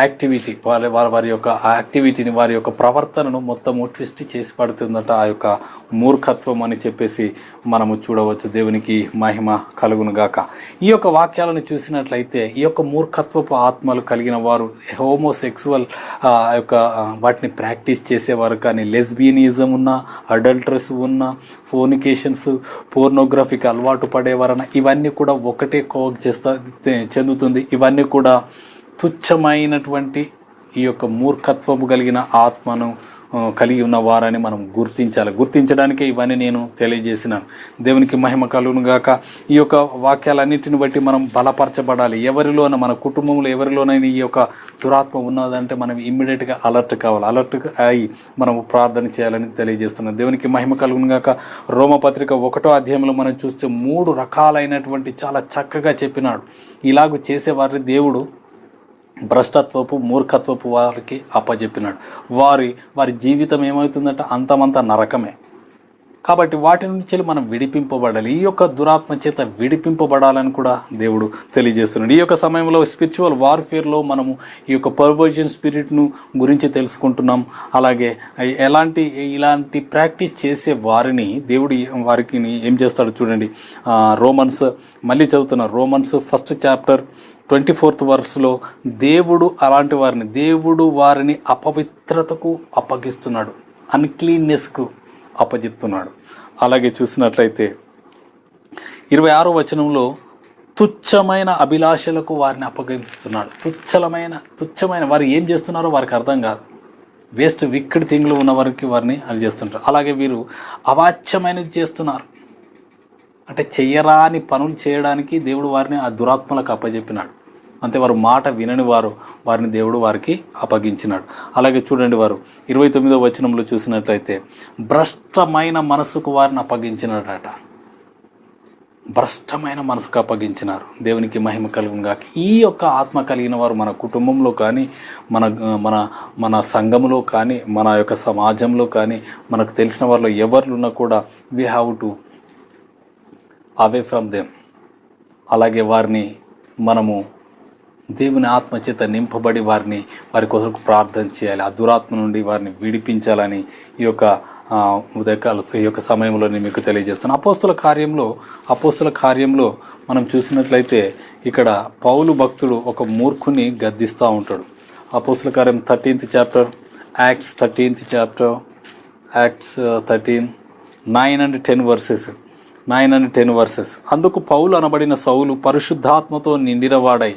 activity వారి యొక్క యాక్టివిటీని, వారి యొక్క ప్రవర్తనను మొత్తము ట్విస్ట్ చేసి పడుతుందట ఆ యొక్క మూర్ఖత్వం అని చెప్పేసి మనము చూడవచ్చు. దేవునికి మహిమ కలుగును గాక. ఈ యొక్క వాక్యాలను చూసినట్లయితే ఈ యొక్క మూర్ఖత్వపు ఆత్మలు కలిగిన వారు హోమోసెక్సువల్ యొక్క వాటిని ప్రాక్టీస్ చేసేవారు, కానీ లెస్బియనిజం ఉన్న, అడల్టరస్ ఉన్న, ఫోర్నికేషన్స్, పోర్నోగ్రఫీకి అలవాటు పడేవారన్న ఇవన్నీ కూడా ఒకటే చెందుతుంది. ఇవన్నీ కూడా తుచ్చమైనటువంటి ఈ యొక్క మూర్ఖత్వము కలిగిన ఆత్మను కలిగి ఉన్న వారని మనం గుర్తించడానికే ఇవన్నీ నేను తెలియజేసినాను. దేవునికి మహిమ కలుగును గాక. ఈ యొక్క వాక్యాలన్నిటిని బట్టి మనం బలపరచబడాలి. ఎవరిలోన, మన కుటుంబంలో ఎవరిలోనైనా ఈ యొక్క దురాత్మ ఉన్నదంటే మనం ఇమ్మీడియట్గా అలర్ట్ కావాలి. అలర్ట్ అయి మనం ప్రార్థన చేయాలని తెలియజేస్తున్నాం. దేవునికి మహిమ కలుగును గాక. రోమపత్రిక 1వ అధ్యాయంలో మనం చూస్తే 3 రకాలైనటువంటి చాలా చక్కగా చెప్పినాడు. ఇలాగూ చేసేవారిని దేవుడు భ్రష్టత్వపు, మూర్ఖత్వపు వారికి అప్పచెప్పినాడు. వారి జీవితం ఏమవుతుందంట, అంతమంతా నరకమే. కాబట్టి వాటి నుంచి మనం విడిపింపబడాలి. ఈ యొక్క దురాత్మ చేత విడిపింపబడాలని కూడా దేవుడు తెలియజేస్తున్నాడు. ఈ యొక్క సమయంలో స్పిరిచువల్ వార్ఫేర్లో మనము ఈ యొక్క పర్వర్జన్ స్పిరిట్ను గురించి తెలుసుకుంటున్నాం. అలాగే ఇలాంటి ప్రాక్టీస్ చేసే వారిని దేవుడు వారికి ఏం చేస్తాడు చూడండి. రోమన్స్, మళ్ళీ చదువుతున్నారు, రోమన్స్ 1st చాప్టర్ 24th వర్స్లో దేవుడు వారిని అపవిత్రతకు అప్పగిస్తున్నాడు, అన్క్లీన్నెస్కు అప్పచెప్తున్నాడు. అలాగే చూసినట్లయితే 26వ వచనంలో తుచ్చమైన అభిలాషలకు వారిని అప్పగిస్తున్నాడు. తుచ్చమైన వారు ఏం చేస్తున్నారో వారికి అర్థం కాదు. వేస్ట్ విక్కడి థింగ్లు ఉన్న వారిని అది చేస్తుంటారు. అలాగే వీరు అవాచ్యమైనది చేస్తున్నారు, అంటే చెయ్యరాని పనులు చేయడానికి దేవుడు వారిని ఆ దురాత్మలకు అప్పచెప్పినాడు. అంతే, వారు మాట వినని వారిని దేవుడు వారికి అప్పగించినాడు. అలాగే చూడండి, వారు 29వ వచనంలో చూసినట్లయితే భ్రష్టమైన మనసుకు వారిని అప్పగించినాడట. భ్రష్టమైన మనసుకు అప్పగించినారు. దేవునికి మహిమ కలుగును గాక. ఈ యొక్క ఆత్మ కలిగిన వారు మన కుటుంబంలో కానీ, మన సంఘంలో కానీ, మన యొక్క సమాజంలో కానీ, మనకు తెలిసిన వారిలో ఎవరున్నా కూడా we have to away from them. అలాగే వారిని మనము దేవుని ఆత్మచేత నింపబడి వారి కోసం ప్రార్థన చేయాలి. ఆ దురాత్మ నుండి వారిని విడిపించాలని ఈ యొక్క సమయంలో నేను మీకు తెలియజేస్తాను. అపోస్తుల కార్యంలో మనం చూసినట్లయితే ఇక్కడ పౌలు భక్తుడు ఒక మూర్ఖుని గద్దిస్తూ ఉంటాడు. అపోస్తుల కార్యం 13th chapter, acts 13th chapter, acts 13, 9 and 10 versus. అందుకు పౌలు అనబడిన సౌలు పరిశుద్ధాత్మతో నిండినవాడై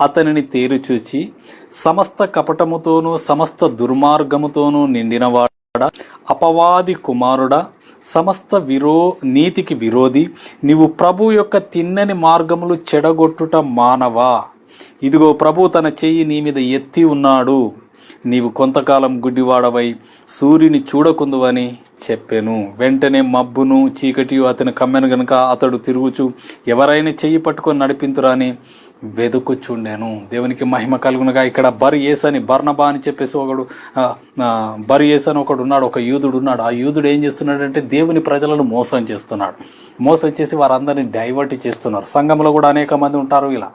అతనిని తేరుచూచి, సమస్త కపటముతోనూ సమస్త దుర్మార్గముతోనూ నిండినవాడా, అపవాది కుమారుడా, సమస్త నీతికి విరోధి, నీవు ప్రభు యొక్క తిన్నని మార్గములు చెడగొట్టుట మానవా? ఇదిగో ప్రభు తన చెయ్యి నీ మీద ఎత్తి ఉన్నాడు. నీవు కొంతకాలం గుడ్డివాడవై సూర్యుని చూడకుందువని చెప్పెను. వెంటనే మబ్బును చీకటియు అతను కమ్మెను గనుక అతడు తిరుగుచు ఎవరైనా చెయ్యి పట్టుకొని నడిపింతురాని వెదుకుచుండెను. దేవునికి మహిమ కలుగునగా. ఇక్కడ బర్నబా అని చెప్పేసి ఒకడు ఉన్నాడు, ఒక యూదుడు ఉన్నాడు. ఆ యూదుడు ఏం చేస్తున్నాడంటే దేవుని ప్రజలను మోసం చేసి వారందరినీ డైవర్ట్ చేస్తున్నారు. సంఘంలో కూడా అనేక మంది ఉంటారు, ఇలా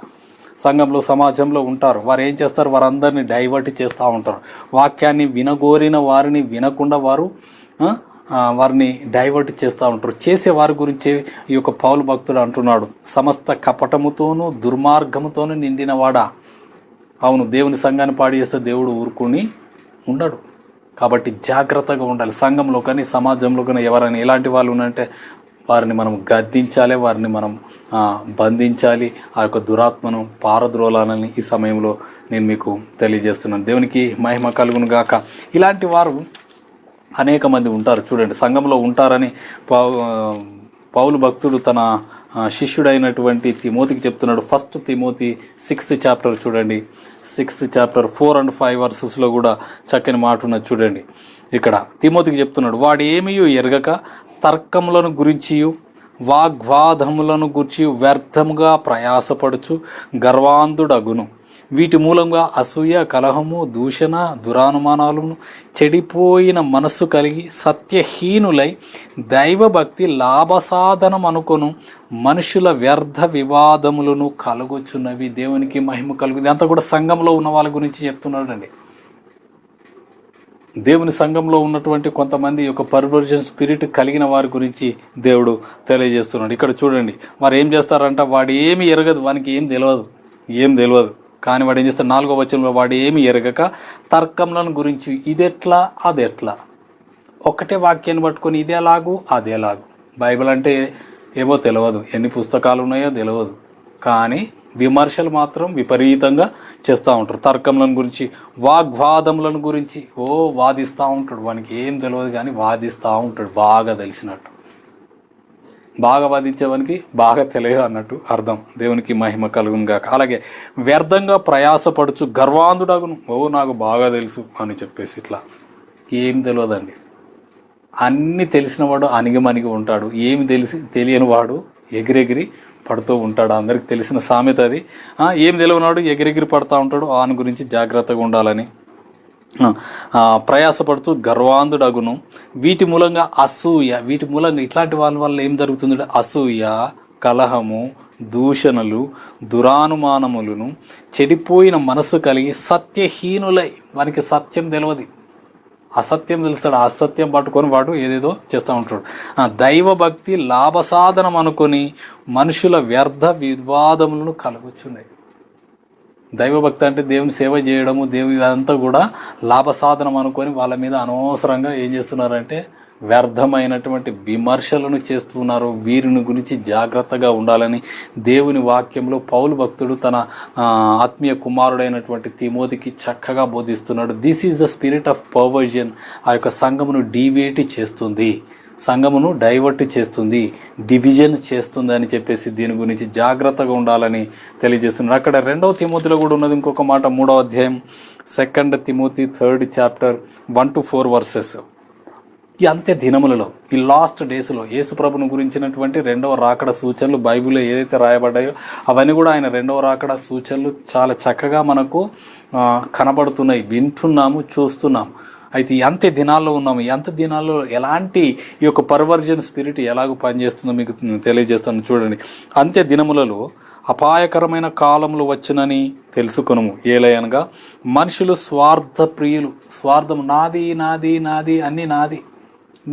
సంఘంలో సమాజంలో ఉంటారు. వారు ఏం చేస్తారు, వారందరినీ డైవర్ట్ చేస్తూ ఉంటారు. వాక్యాన్ని వినగోరిన వారిని వినకుండా వారిని డైవర్ట్ చేస్తూ ఉంటారు. చేసే వారి గురించి ఈ యొక్క పౌలు భక్తుడు అంటున్నాడు, సమస్త కపటముతోనూ దుర్మార్గముతోనూ నిండినవాడా. అవును, దేవుని సంఘాన్ని పాడి చేస్తే దేవుడు ఊరుకుని ఉండడు. కాబట్టి జాగ్రత్తగా ఉండాలి. సంఘంలో కానీ సమాజంలో కానీ ఎవరైనా ఇలాంటి వాళ్ళు ఉన్నంటే వారిని మనం గద్దించాలి, వారిని మనం బంధించాలి. ఆ యొక్క దురాత్మను పారద్రోలాలని ఈ సమయంలో నేను మీకు తెలియజేస్తున్నాను. దేవునికి మహిమ కలుగును గాక. ఇలాంటి వారు అనేక మంది ఉంటారు. చూడండి, సంఘంలో ఉంటారని పౌలు భక్తుడు తన శిష్యుడైనటువంటి తిమోతికి చెప్తున్నాడు. 1 తిమోతి 6th చాప్టర్ చూడండి, 6th చాప్టర్ 4 and 5 వర్సెస్లో కూడా చక్కని మాట ఉన్నది. చూడండి, ఇక్కడ తిమోతికి చెప్తున్నాడు, వాడు ఏమీ ఎరగక తర్కములను గురించియు వాగ్వాదములను గురించి వ్యర్థముగా ప్రయాసపడుచు గర్వాంధుడగును. వీటి మూలంగా అసూయ, కలహము, దూషణ, దురానుమానాలను, చెడిపోయిన మనస్సు కలిగి సత్యహీనులై దైవభక్తి లాభసాధనం అనుకొను మనుషుల వ్యర్థ వివాదములను కలుగుచున్నవి. దేవునికి మహిమ కలుగుతుంది. అంతా కూడా సంఘంలో ఉన్న వాళ్ళ గురించి చెప్తున్నాడండి. దేవుని సంఘంలో ఉన్నటువంటి కొంతమంది యొక్క పర్వర్జన్ స్పిరిట్ కలిగిన వారి గురించి దేవుడు తెలియజేస్తున్నాడు. ఇక్కడ చూడండి, వారు ఏం చేస్తారంట, వాడు ఏమి ఎరగదు, వానికి ఏం తెలియదు. కానీ వాడు ఏం చేస్తాడు, 4వ వచనంలో వాడు ఏమి ఎరగక తర్కములను గురించి ఇదెట్లా అదెట్లా, ఒకటే వాక్యాన్ని పట్టుకొని ఇదేలాగు అదేలాగు. బైబిల్ అంటే ఏమో తెలియదు, ఎన్ని పుస్తకాలు ఉన్నాయో తెలియదు, కానీ విమర్శలు మాత్రం విపరీతంగా చేస్తూ ఉంటారు. తర్కములను గురించి, వాగ్వాదములను గురించి వాదిస్తూ ఉంటాడు. వానికి ఏం తెలియదు కానీ వాదిస్తూ ఉంటాడు, బాగా తెలిసినట్టు. బాగా వాదించేవానికి బాగా తెలియదు అన్నట్టు అర్థం. దేవునికి మహిమ కలుగును గాక. అలాగే వ్యర్థంగా ప్రయాసపడుచు గర్వాంధుడగును, నాకు బాగా తెలుసు అని చెప్పేసి ఇట్లా. ఏం తెలియదండి. అన్నీ తెలిసినవాడు అణిగిమణిగి ఉంటాడు, ఏమి తెలియని వాడు ఎగిరెగిరి పడుతూ ఉంటాడు. అందరికి తెలిసిన సామెత అది. ఏం తెలియనాడు ఎగిరెగిరి పడుతూ ఉంటాడు. ఆయన గురించి జాగ్రత్తగా ఉండాలని. ప్రయాసపడుతూ గర్వాంధుడగును, వీటి మూలంగా అసూయ, వీటి మూలంగా ఇట్లాంటి వాళ్ళ వల్ల ఏం జరుగుతుంది, అసూయ, కలహము, దూషణలు, దురానుమానములను, చెడిపోయిన మనసు కలిగి సత్యహీనులై, వానికి సత్యం తెలియదు, అసత్యం తెలుస్తాడు, అసత్యం పట్టుకొని వాడు ఏదేదో చేస్తూ ఉంటాడు. దైవభక్తి లాభసాధనం అనుకొని మనుషుల వ్యర్థ వివాదములను కలుగుచున్నాయి. దైవభక్తి అంటే దేవుని సేవ చేయడము, దేవుని అంతా కూడా లాభసాధనం అనుకొని వాళ్ళ మీద అనవసరంగా ఏం చేస్తున్నారంటే వ్యర్థమైనటువంటి విమర్శలను చేస్తున్నారు. వీరిని గురించి జాగ్రత్తగా ఉండాలని దేవుని వాక్యంలో పౌలు భక్తుడు తన ఆత్మీయ కుమారుడైనటువంటి తిమోతికి చక్కగా బోధిస్తున్నాడు. This is the spirit of perversion. ఆ యొక్క సంఘమును డీవియేట్ చేస్తుంది, సంఘమును డైవర్ట్ చేస్తుంది, డివిజన్ చేస్తుంది అని చెప్పేసి దీని గురించి జాగ్రత్తగా ఉండాలని తెలియజేస్తున్నాడు. అక్కడ 2వ తిమోతిలో కూడా ఉన్నది ఇంకొక మాట, 3వ అధ్యాయం 2 Timothy 3rd chapter 1 to 4 versus. ఈ అంత్య దినములలో, ఈ లాస్ట్ డేస్లో యేసుప్రభుని గురించినటువంటి 2వ రాకడ సూచనలు బైబిల్లో ఏదైతే రాయబడ్డాయో అవన్నీ కూడా ఆయన 2వ రాకడ సూచనలు చాలా చక్కగా మనకు కనబడుతున్నాయి, వింటున్నాము, చూస్తున్నాము. అయితే ఈ అంత్య దినాల్లో ఉన్నాము. ఈ అంత్య దినాల్లో ఎలాంటి ఈ యొక్క పర్వర్జన్ స్పిరిట్ ఎలాగో పనిచేస్తుందో మీకు తెలియజేస్తాను. చూడండి, అంత్య దినములలో అపాయకరమైన కాలములు వచ్చునని తెలుసుకొనుము. ఏలయనగా మనుషులు స్వార్థ ప్రియులు. స్వార్థం, నాది నాది నాది అన్నీ నాది,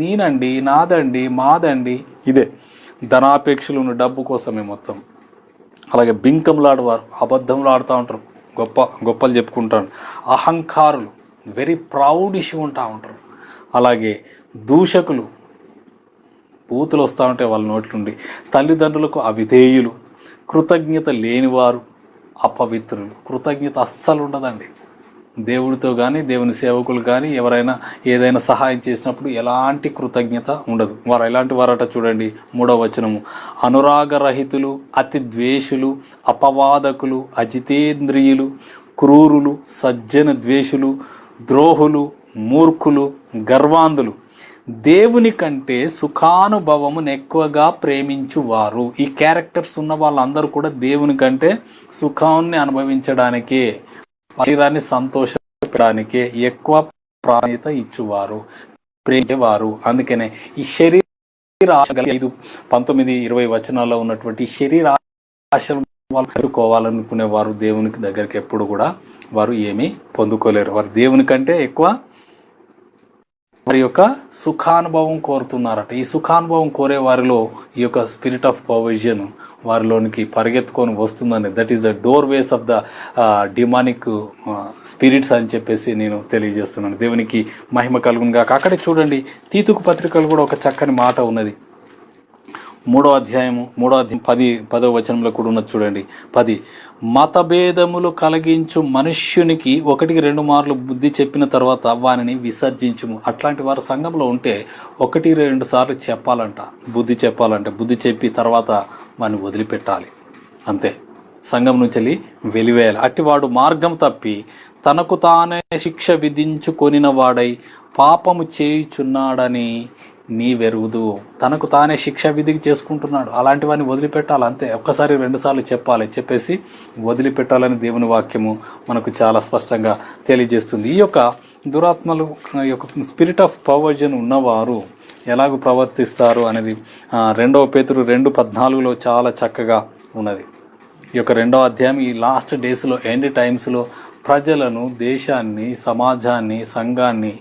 నేనండి, నాదండి, మాదండి, ఇదే. ధనాపేక్షలు డబ్బు కోసమే మొత్తం. అలాగే బింకంలాడువారు, అబద్ధంలో ఆడుతూ ఉంటారు, గొప్పలు చెప్పుకుంటారు. అహంకారులు, వెరీ ప్రౌడ్ ఇష్యూ ఉంటా ఉంటారు. అలాగే దూషకులు, బూతులు వస్తూ ఉంటే వాళ్ళ నోట్లుండి. తల్లిదండ్రులకు అవిధేయులు, కృతజ్ఞత లేనివారు, అపవిత్రులు. కృతజ్ఞత అస్సలు ఉండదండి. దేవుడితో కానీ దేవుని సేవకులు కానీ ఎవరైనా ఏదైనా సహాయం చేసినప్పుడు ఎలాంటి కృతజ్ఞత ఉండదు. వారు ఎలాంటి వారట చూడండి, 3వ వచనము, అనురాగరహితులు, అతి ద్వేషులు, అపవాదకులు, అజితేంద్రియులు, క్రూరులు, సజ్జన ద్వేషులు, ద్రోహులు, మూర్ఖులు, గర్వాంధులు, దేవుని కంటే సుఖానుభవమును ఎక్కువగా ప్రేమించువారు. ఈ క్యారెక్టర్స్ ఉన్న వాళ్ళందరూ కూడా దేవుని కంటే సుఖాన్ని అనుభవించడానికే, శరీరాన్ని సంతోషపెట్టడానికే ఎక్కువ ప్రాధాన్యత ఇచ్చువారు, ప్రేమించేవారు. అందుకనే ఈ శరీర 5, 19, 20 వచనాల్లో ఉన్నటువంటి శరీర ఆశలు వాళ్ళు కట్టుకోవాలనుకునే వారు దేవునికి దగ్గరికి ఎప్పుడు కూడా వారు ఏమీ పొందుకోలేరు. వారు దేవుని కంటే ఎక్కువ వారి యొక్క సుఖానుభవం కోరుతున్నారట. ఈ సుఖానుభవం కోరే వారిలో ఈ యొక్క స్పిరిట్ ఆఫ్ పర్వర్జన్ వారిలోనికి పరిగెత్తుకొని వస్తుందని, that is the door ways of the demonic spirits అని చెప్పేసి నేను తెలియజేస్తున్నాను. దేవునికి మహిమ కలుగును గాక. అక్కడే చూడండి, తీతుకు పత్రికలు కూడా ఒక చక్కని మాట ఉన్నది. 3వ అధ్యాయం 10వ వచనంలో కూడా ఉన్నది చూడండి. 10, మతభేదములు కలిగించు మనుష్యునికి 1-2 మార్లు బుద్ధి చెప్పిన తర్వాత వానిని విసర్జించుము. అట్లాంటి వారు సంఘంలో ఉంటే 1-2 సార్లు చెప్పాలంట, బుద్ధి చెప్పాలంటే. బుద్ధి చెప్పి తర్వాత వాడిని వదిలిపెట్టాలి, అంతే. సంఘం నుంచి వెళ్ళి వెలివేయాలి. అట్టివాడు మార్గం తప్పి తనకు తానే శిక్ష విధించుకొనిన వాడై పాపము చేయుచున్నాడని నీవెరుగుదు. తనకు తానే శిక్షా విధికి చేసుకుంటున్నాడు. అలాంటి వాడిని వదిలిపెట్టాలి అంతే. ఒక్కసారి 2 సార్లు చెప్పేసి వదిలిపెట్టాలని దేవుని వాక్యము మనకు చాలా స్పష్టంగా తెలియజేస్తుంది. ఈ యొక్క దురాత్మలు, ఈ యొక్క స్పిరిట్ ఆఫ్ పర్వర్జన్ ఉన్నవారు ఎలాగ ప్రవర్తిస్తారు అనేది 2 పేతురు 2:14 చాలా చక్కగా ఉన్నది. ఈ యొక్క 2వ అధ్యాయం ఈ లాస్ట్ డేస్లో, ఎండ్ టైమ్స్లో ప్రజలను, దేశాన్ని, సమాజాన్ని, సంఘాన్ని,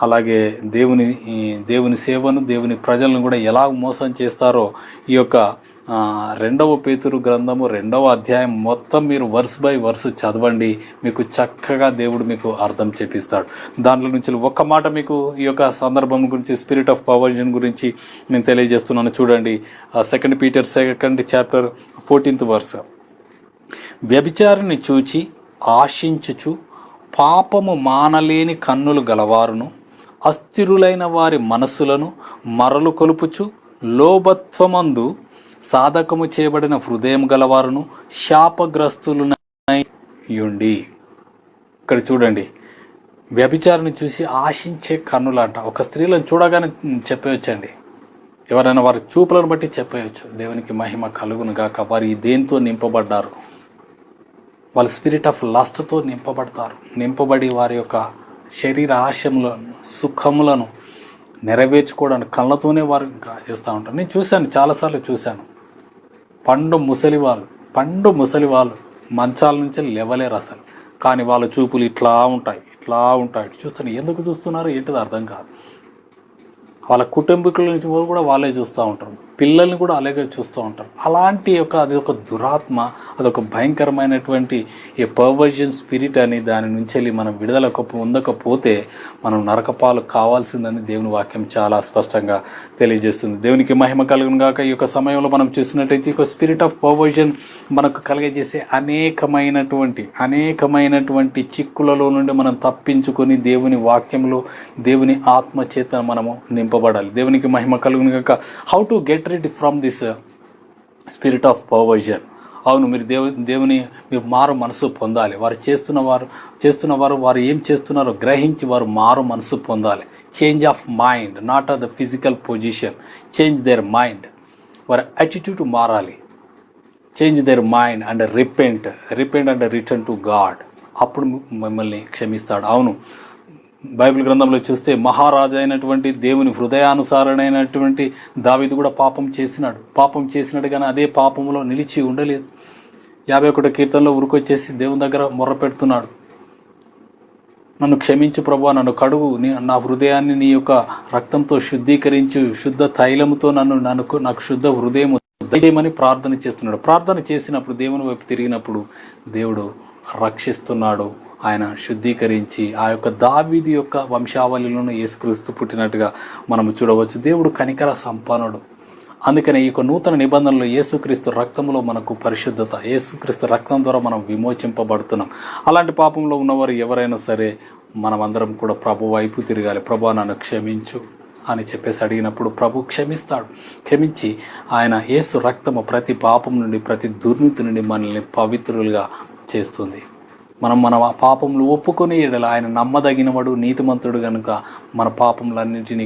అలాగే దేవుని సేవను, దేవుని ప్రజలను కూడా ఎలా మోసం చేస్తారో ఈ యొక్క 2వ పేతురు గ్రంథము 2వ అధ్యాయం మొత్తం మీరు వర్స్ బై వర్స్ చదవండి. మీకు చక్కగా దేవుడు మీకు అర్థం చేపిస్తాడు. దాంట్లో నుంచి ఒక్క మాట మీకు ఈ యొక్క సందర్భం గురించి, స్పిరిట్ ఆఫ్ పర్వర్జన్ గురించి నేను తెలియజేస్తున్నాను. చూడండి, 2 Peter 2nd chapter 14th verse. వ్యభిచారిని చూచి ఆశించుచు పాపము మానలేని కన్నులు గలవారును, అస్థిరులైన వారి మనస్సులను మరలు కొలుపుచు లోభత్వమందు సాధకము చేయబడిన హృదయం గలవారును శాపగ్రస్తులునయుండి. ఇక్కడ చూడండి, వ్యభిచారిని చూసి ఆశించే కన్నులంట. ఒక స్త్రీలను చూడగానే చెప్పేయచ్చండి, ఎవరైనా వారి చూపులను బట్టి చెప్పేయచ్చు. దేవునికి మహిమ కలుగును గాక. వారు దేంతో నింపబడ్డారు? వాళ్ళు స్పిరిట్ ఆఫ్ లస్ట్తో నింపబడి వారి యొక్క శరీర ఆశములను, సుఖములను నెరవేర్చుకోవడానికి కళ్ళతోనే వారు ఇంకా చేస్తూ ఉంటారు. నేను చూశాను, చాలాసార్లు చూశాను. పండు ముసలి వాళ్ళు మంచాల నుంచి లేవలేరు అసలు. కానీ వాళ్ళ చూపులు ఇట్లా ఉంటాయి. చూస్తాను, ఎందుకు చూస్తున్నారు ఏంటిది అర్థం కాదు. వాళ్ళ కుటుంబీకుల నుంచి కూడా వాళ్ళే చూస్తూ ఉంటారు, పిల్లల్ని కూడా అలాగే చూస్తూ ఉంటారు. అలాంటి అది ఒక దురాత్మ, అదొక భయంకరమైనటువంటి ఈ పర్వర్జన్ స్పిరిట్ అని. దాని నుంచి వెళ్ళి మనం విడుదల పొందకపోతే మనం నరకపాలు కావాల్సిందని దేవుని వాక్యం చాలా స్పష్టంగా తెలియజేస్తుంది. దేవునికి మహిమ కలుగును గాక. ఈ యొక్క సమయంలో మనం చూసినట్టయితే ఈ స్పిరిట్ ఆఫ్ పర్వర్జన్ మనకు కలిగజేసే అనేకమైనటువంటి చిక్కులలో నుండి మనం తప్పించుకొని దేవుని వాక్యంలో, దేవుని ఆత్మ చేత మనము నింపబడాలి. దేవునికి మహిమ కలుగును గాక. How to get rid from this spirit of perversion. అవును, మీరు మారు మనసు పొందాలి. చేస్తున్నవారు వారు ఏం చేస్తున్నారో గ్రహించి వారు మారు మనసు పొందాలి. Change of mind, not of the physical position. Change their mind, వారి యాటిట్యూడ్ మారాలి. Change their mind and repent and return to God. అప్పుడు మిమ్మల్ని క్షమిస్తాడు. అవును, బైబిల్ గ్రంథంలో చూస్తే మహారాజు అయినటువంటి దేవుని హృదయానుసారైనటువంటి దావీదు కూడా పాపం చేసినాడు కానీ అదే పాపంలో నిలిచి ఉండలేదు. 51వ కీర్తనలో ఉరికొచ్చేసి దేవుని దగ్గర మొర్ర పెడుతున్నాడు, నన్ను క్షమించు ప్రభువా, నన్ను కడుగు, నా హృదయాన్ని నీ యొక్క రక్తంతో శుద్ధీకరించు, శుద్ధ తైలముతో నాకు శుద్ధ హృదయం దయమని ప్రార్థన చేస్తున్నాడు. ప్రార్థన చేసినప్పుడు దేవుని వైపు తిరిగినప్పుడు దేవుడు రక్షిస్తున్నాడు. ఆయన శుద్ధీకరించి ఆ యొక్క దావీదు యొక్క వంశావళిలోనూ యేసుక్రీస్తు పుట్టినట్టుగా మనము చూడవచ్చు. దేవుడు కనికర సంపన్నుడు. అందుకనే ఈ యొక్క నూతన నిబంధనలో యేసుక్రీస్తు రక్తంలో మనకు పరిశుద్ధత, యేసుక్రీస్తు రక్తం ద్వారా మనం విమోచింపబడుతున్నాం. అలాంటి పాపంలో ఉన్నవారు ఎవరైనా సరే మనమందరం కూడా ప్రభు వైపు తిరగాలి. ప్రభువా, నన్ను క్షమించు అని చెప్పేసి అడిగినప్పుడు ప్రభు క్షమిస్తాడు. క్షమించి ఆయన యేసు రక్తము ప్రతి పాపం నుండి, ప్రతి దుర్నీతి నుండి మనల్ని పవిత్రులుగా చేస్తుంది. మనం మన పాపములు ఒప్పుకొని ఎడల ఆయన నమ్మదగినవాడు, నీతిమంతుడు కనుక మన పాపములన్నింటినీ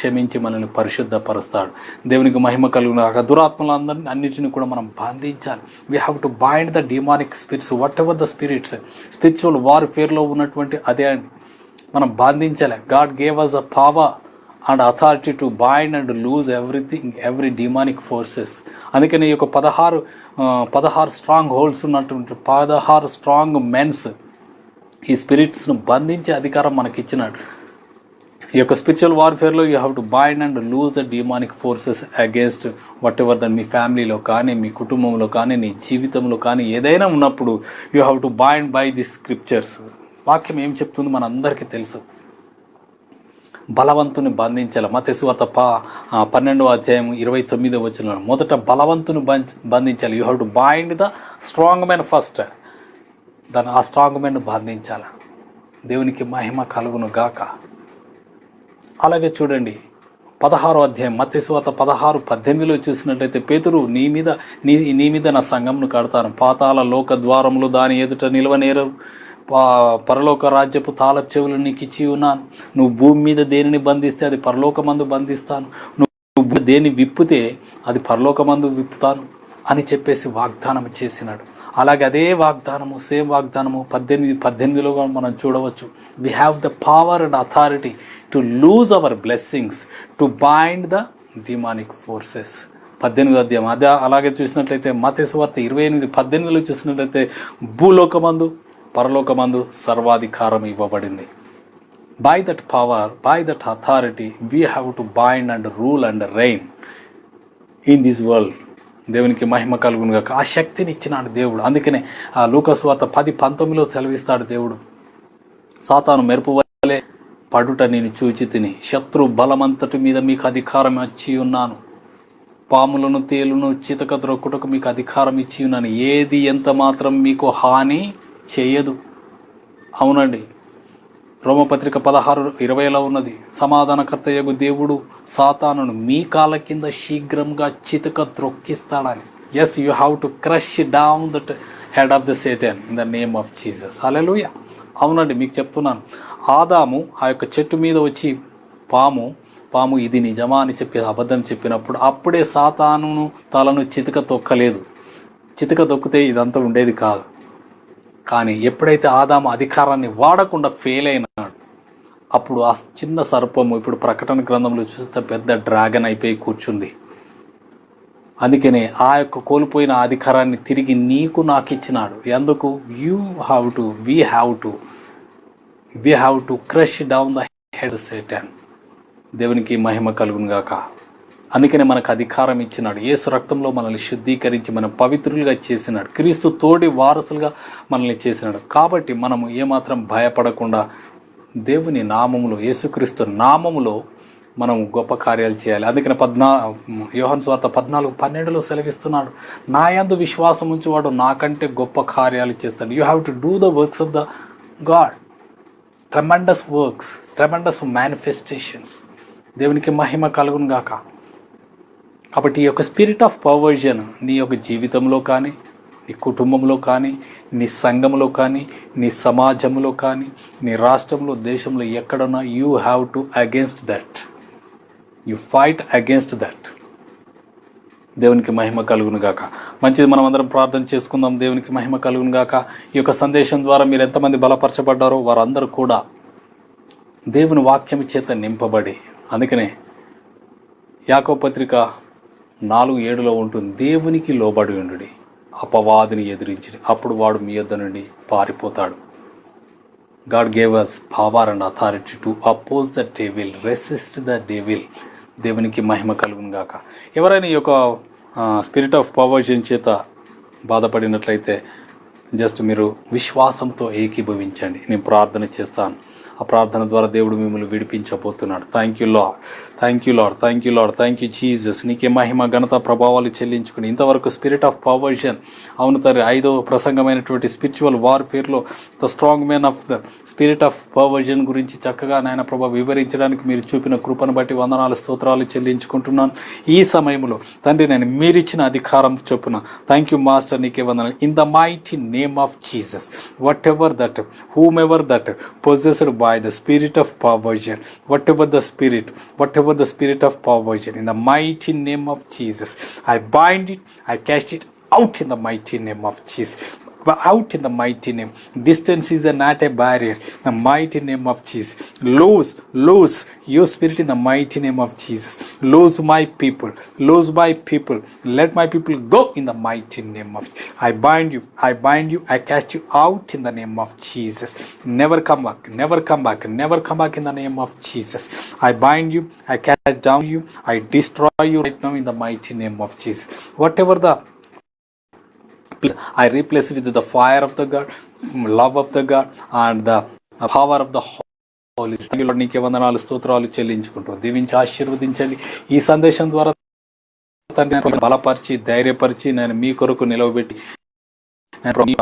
క్షమించి మనల్ని పరిశుద్ధపరుస్తాడు. దేవునికి మహిమ కలుగును. దురాత్మలందరినీ అన్నింటినీ కూడా మనం బంధించాలి. We have to bind the demonic spirits, whatever the spirits, spiritual వార్ఫేర్లో ఉన్నటువంటి అదే అండి మనం బంధించాలి. God gave us a power and authority to bind and lose every demonic forces. అందుకని ఈ యొక్క 16 స్ట్రాంగ్ హోల్డ్స్ ఉన్నటువంటి 16 స్ట్రాంగ్ మెన్స్ ఈ స్పిరిట్స్ను బంధించే అధికారం మనకి ఇచ్చినాడు. ఈ యొక్క స్పిరిచువల్ వార్ఫేర్లో you have to bind and loose the demonic forces against whatever then. మీ ఫ్యామిలీలో కానీ, మీ కుటుంబంలో కానీ, నీ జీవితంలో కానీ ఏదైనా ఉన్నప్పుడు you have to bind by the scriptures. వాక్యం ఏం చెప్తుంది మనందరికీ తెలుసు. బలవంతుని బంధించాలి. మత్తయి సువార్త 12వ అధ్యాయం 29వ వచనంలో మొదట బలవంతుని బంధించాలి. You have to bind the strong man first. ఆ స్ట్రాంగ్ మ్యాన్ బంధించాలి. దేవునికి మహిమ కలుగును గాక. అలాగే చూడండి 16వ అధ్యాయం మత్తయి సువార్త 16:18 చూసినట్లయితే, పేతురు నీ మీద నా సంఘంను కడతాను, పాతాళ లోక ద్వారములు దాని ఎదుట నిలవనేరవు, పరలోక రాజ్యపు తాళపు చెవులు నీకు ఇచ్చి ఉన్నాను. నువ్వు భూమి మీద దేనిని బంధిస్తే అది పరలోకమందు బంధిస్తాను, నువ్వు దేన్ని విప్పితే అది పరలోకమందు విప్పుతాను అని చెప్పేసి వాగ్దానం చేసినాడు. అలాగే అదే వాగ్దానము, సేమ్ వాగ్దానము 18లో మనం చూడవచ్చు. We have the power and authority to loose our blessings, to bind the demonic forces. 18వ అధ్యాయం. అదే అలాగే చూసినట్లయితే మత్తయి సువార్త 28:18లో చూసినట్లయితే భూలోకమందు పరలోకమందు సర్వాధికారం ఇవ్వబడింది. By that power, by that authority we have to bind and rule and rain in this world. దేవునికి మహిమ కలుగునుగా. ఆ శక్తిని ఇచ్చినాడు దేవుడు. అందుకనే ఆ లూకా సువార్త 10:19లో సెలవిస్తాడు దేవుడు, సాతాను మెరుపు వలె పడుట నేను చూచి తిని, శత్రు బలమంతటి మీద మీకు అధికారం ఇచ్చి ఉన్నాను, పాములను తేలును చితక ద్రొక్కుటకు మీకు అధికారం ఇచ్చి ఉన్నాను, ఏది ఎంత మాత్రం మీకు హాని చేయదు. అవునండి, రోమపత్రిక 16:20లో ఉన్నది, సమాధానకర్తయగు దేవుడు సాతానును మీ కాళ్ళ కింద శీఘ్రంగా చితక ద్రొక్కిస్తాడని. Yes, you have to crush down that head of the Satan in the name of Jesus. Hallelujah. అవునండి, మీకు చెప్తున్నాను, ఆదాము ఆ యొక్క చెట్టు మీద వచ్చి పాము ఇది నిజమా అని చెప్పి అబద్ధం చెప్పినప్పుడు అప్పుడే సాతానును తలను చితక తొక్కలేదు. చితక తొక్కితే ఇదంతా ఉండేది కాదు. కానీ ఎప్పుడైతే ఆదాము అధికారాన్ని వాడకుండా ఫెయిల్ అయినాడు, అప్పుడు ఆ చిన్న సర్పము ఇప్పుడు ప్రకటన గ్రంథంలో చూస్తే పెద్ద డ్రాగన్ అయిపోయి కూర్చుంది. అందుకనే ఆ యొక్క కోల్పోయిన అధికారాన్ని తిరిగి నీకు నాకు ఇచ్చినాడు. ఎందుకు? We have to crush down the head Satan. దేవునికి మహిమ కలుగును గాక. అందుకనే మనకు అధికారం ఇచ్చినాడు. యేసు రక్తంలో మనల్ని శుద్ధీకరించి మనం పవిత్రులుగా చేసినాడు. క్రీస్తు తోడి వారసులుగా మనల్ని చేసినాడు. కాబట్టి మనము ఏమాత్రం భయపడకుండా దేవుని నామములో, యేసుక్రీస్తు నామములో మనం గొప్ప కార్యాలు చేయాలి. అందుకని యోహాను సువార్త 14:12లో సెలవిస్తున్నాడు, నా యందు విశ్వాసం ఉంచువాడు నాకంటే గొప్ప కార్యాలు చేస్తాడు. You have to do the works of the God, tremendous works, tremendous manifestations. దేవునికి మహిమ కలుగును గాక. కాబట్టి ఈ యొక్క స్పిరిట్ ఆఫ్ పర్వర్జన్ నీ యొక్క జీవితంలో కానీ, నీ కుటుంబంలో కానీ, నీ సంఘంలో కానీ, నీ సమాజంలో కానీ, నీ రాష్ట్రంలో, దేశంలో ఎక్కడన్నా you have to against that, you fight against that. దేవునికి మహిమ కలుగును గాక. మంచిది, మనం అందరం ప్రార్థన చేసుకుందాం. దేవునికి మహిమ కలుగును గాక. ఈ యొక్క సందేశం ద్వారా మీరు ఎంతమంది బలపరచబడ్డారో వారందరూ కూడా దేవుని వాక్యం చేత నింపబడి, అందుకనే యాకోబు పత్రిక 4:7లో ఉంటుంది, దేవునికి లోబడి ఉండుడి, అపవాదిని ఎదిరించి, అప్పుడు వాడు మీ యొద్ద నుండి పారిపోతాడు. God gave us power and authority to oppose the devil, resist the devil. దేవునికి మహిమ కలుగును గాక. ఎవరైనా ఈ యొక్క స్పిరిట్ ఆఫ్ పర్వర్జన్ చేత బాధపడినట్లయితే జస్ట్ మీరు విశ్వాసంతో ఏకీభవించండి. నేను ప్రార్థన చేస్తాను. ఆ ప్రార్థన ద్వారా దేవుడు మిమ్మల్ని విడిపించబోతున్నాడు. Thank you Lord, thank you Lord, thank you Lord, thank you Jesus. నీకే మహిమ ఘనత ప్రభావాలు చెల్లించుకుని ఇంతవరకు స్పిరిట్ ఆఫ్ పర్వర్జన్, అవును తండ్రి, 5వ ప్రసంగమైనటువంటి స్పిరిచువల్ వార్ఫేర్లో the strong man of the spirit of perversion గురించి చక్కగా నాయన ప్రభా వివరించడానికి మీరు చూపిన కృపను బట్టి వందనాలు, స్తోత్రాలు చెల్లించుకుంటున్నాను. ఈ సమయంలో తండ్రి నేను మీరిచ్చిన అధికారం చొప్పున థ్యాంక్ యూ మాస్టర్, నీకే వందనాలు. In the mighty name of Jesus, whatever that, whomever that possessed by the spirit of perversion, whatever the spirit of perversion, in the mighty name of Jesus, I bind it, I cast it out in the mighty name of Jesus. Out in the mighty name. Distance is not a barrier. The mighty name of Jesus. Lose your spirit in the mighty name of Jesus. Lose my people. Let my people go in the mighty name of Jesus. I bind you. I cast you out in the name of Jesus. Never come back in the name of Jesus. I bind you. I cast down you. I destroy you right now in the mighty name of Jesus. Whatever the I replace it with the fire of the God, love of the God, and the power of the Holy Spirit. నీకే వందనాలు, స్తోత్రాలు చెల్లించుకుంటూ దీవించి ఆశీర్వదించండి. ఈ సందేశం ద్వారా బలపరిచి, ధైర్యపరిచి నేను మీ కొరకు నిలవబెట్టి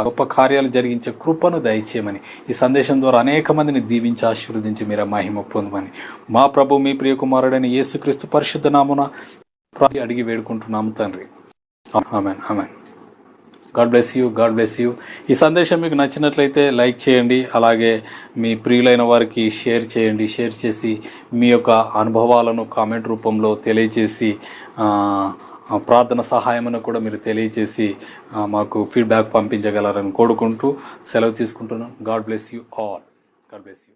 గొప్ప కార్యాలు జరిగించే కృపను దయచేయమని, ఈ సందేశం ద్వారా అనేక మందిని దీవించి ఆశీర్వదించి మీరు మహిమ పొందమని మా ప్రభు మీ ప్రియ కుమారుడైన యేసుక్రీస్తు పరిశుద్ధ నామమున అడిగి వేడుకుంటున్నాము తండ్రి. Amen, amen. God bless you, God bless you. ఈ సందేశం మీకు నచ్చినట్లయితే లైక్ చేయండి, అలాగే మీ ప్రియులైన వారికి షేర్ చేయండి. షేర్ చేసి మీ యొక్క అనుభవాలను కామెంట్ రూపంలో తెలియజేసి ప్రార్థన సహాయమును కూడా మీరు తెలియజేసి మాకు ఫీడ్బ్యాక్ పంపించగలరని కోరుకుంటూ సెలవు తీసుకుంటున్నాను. God bless you all. God bless you.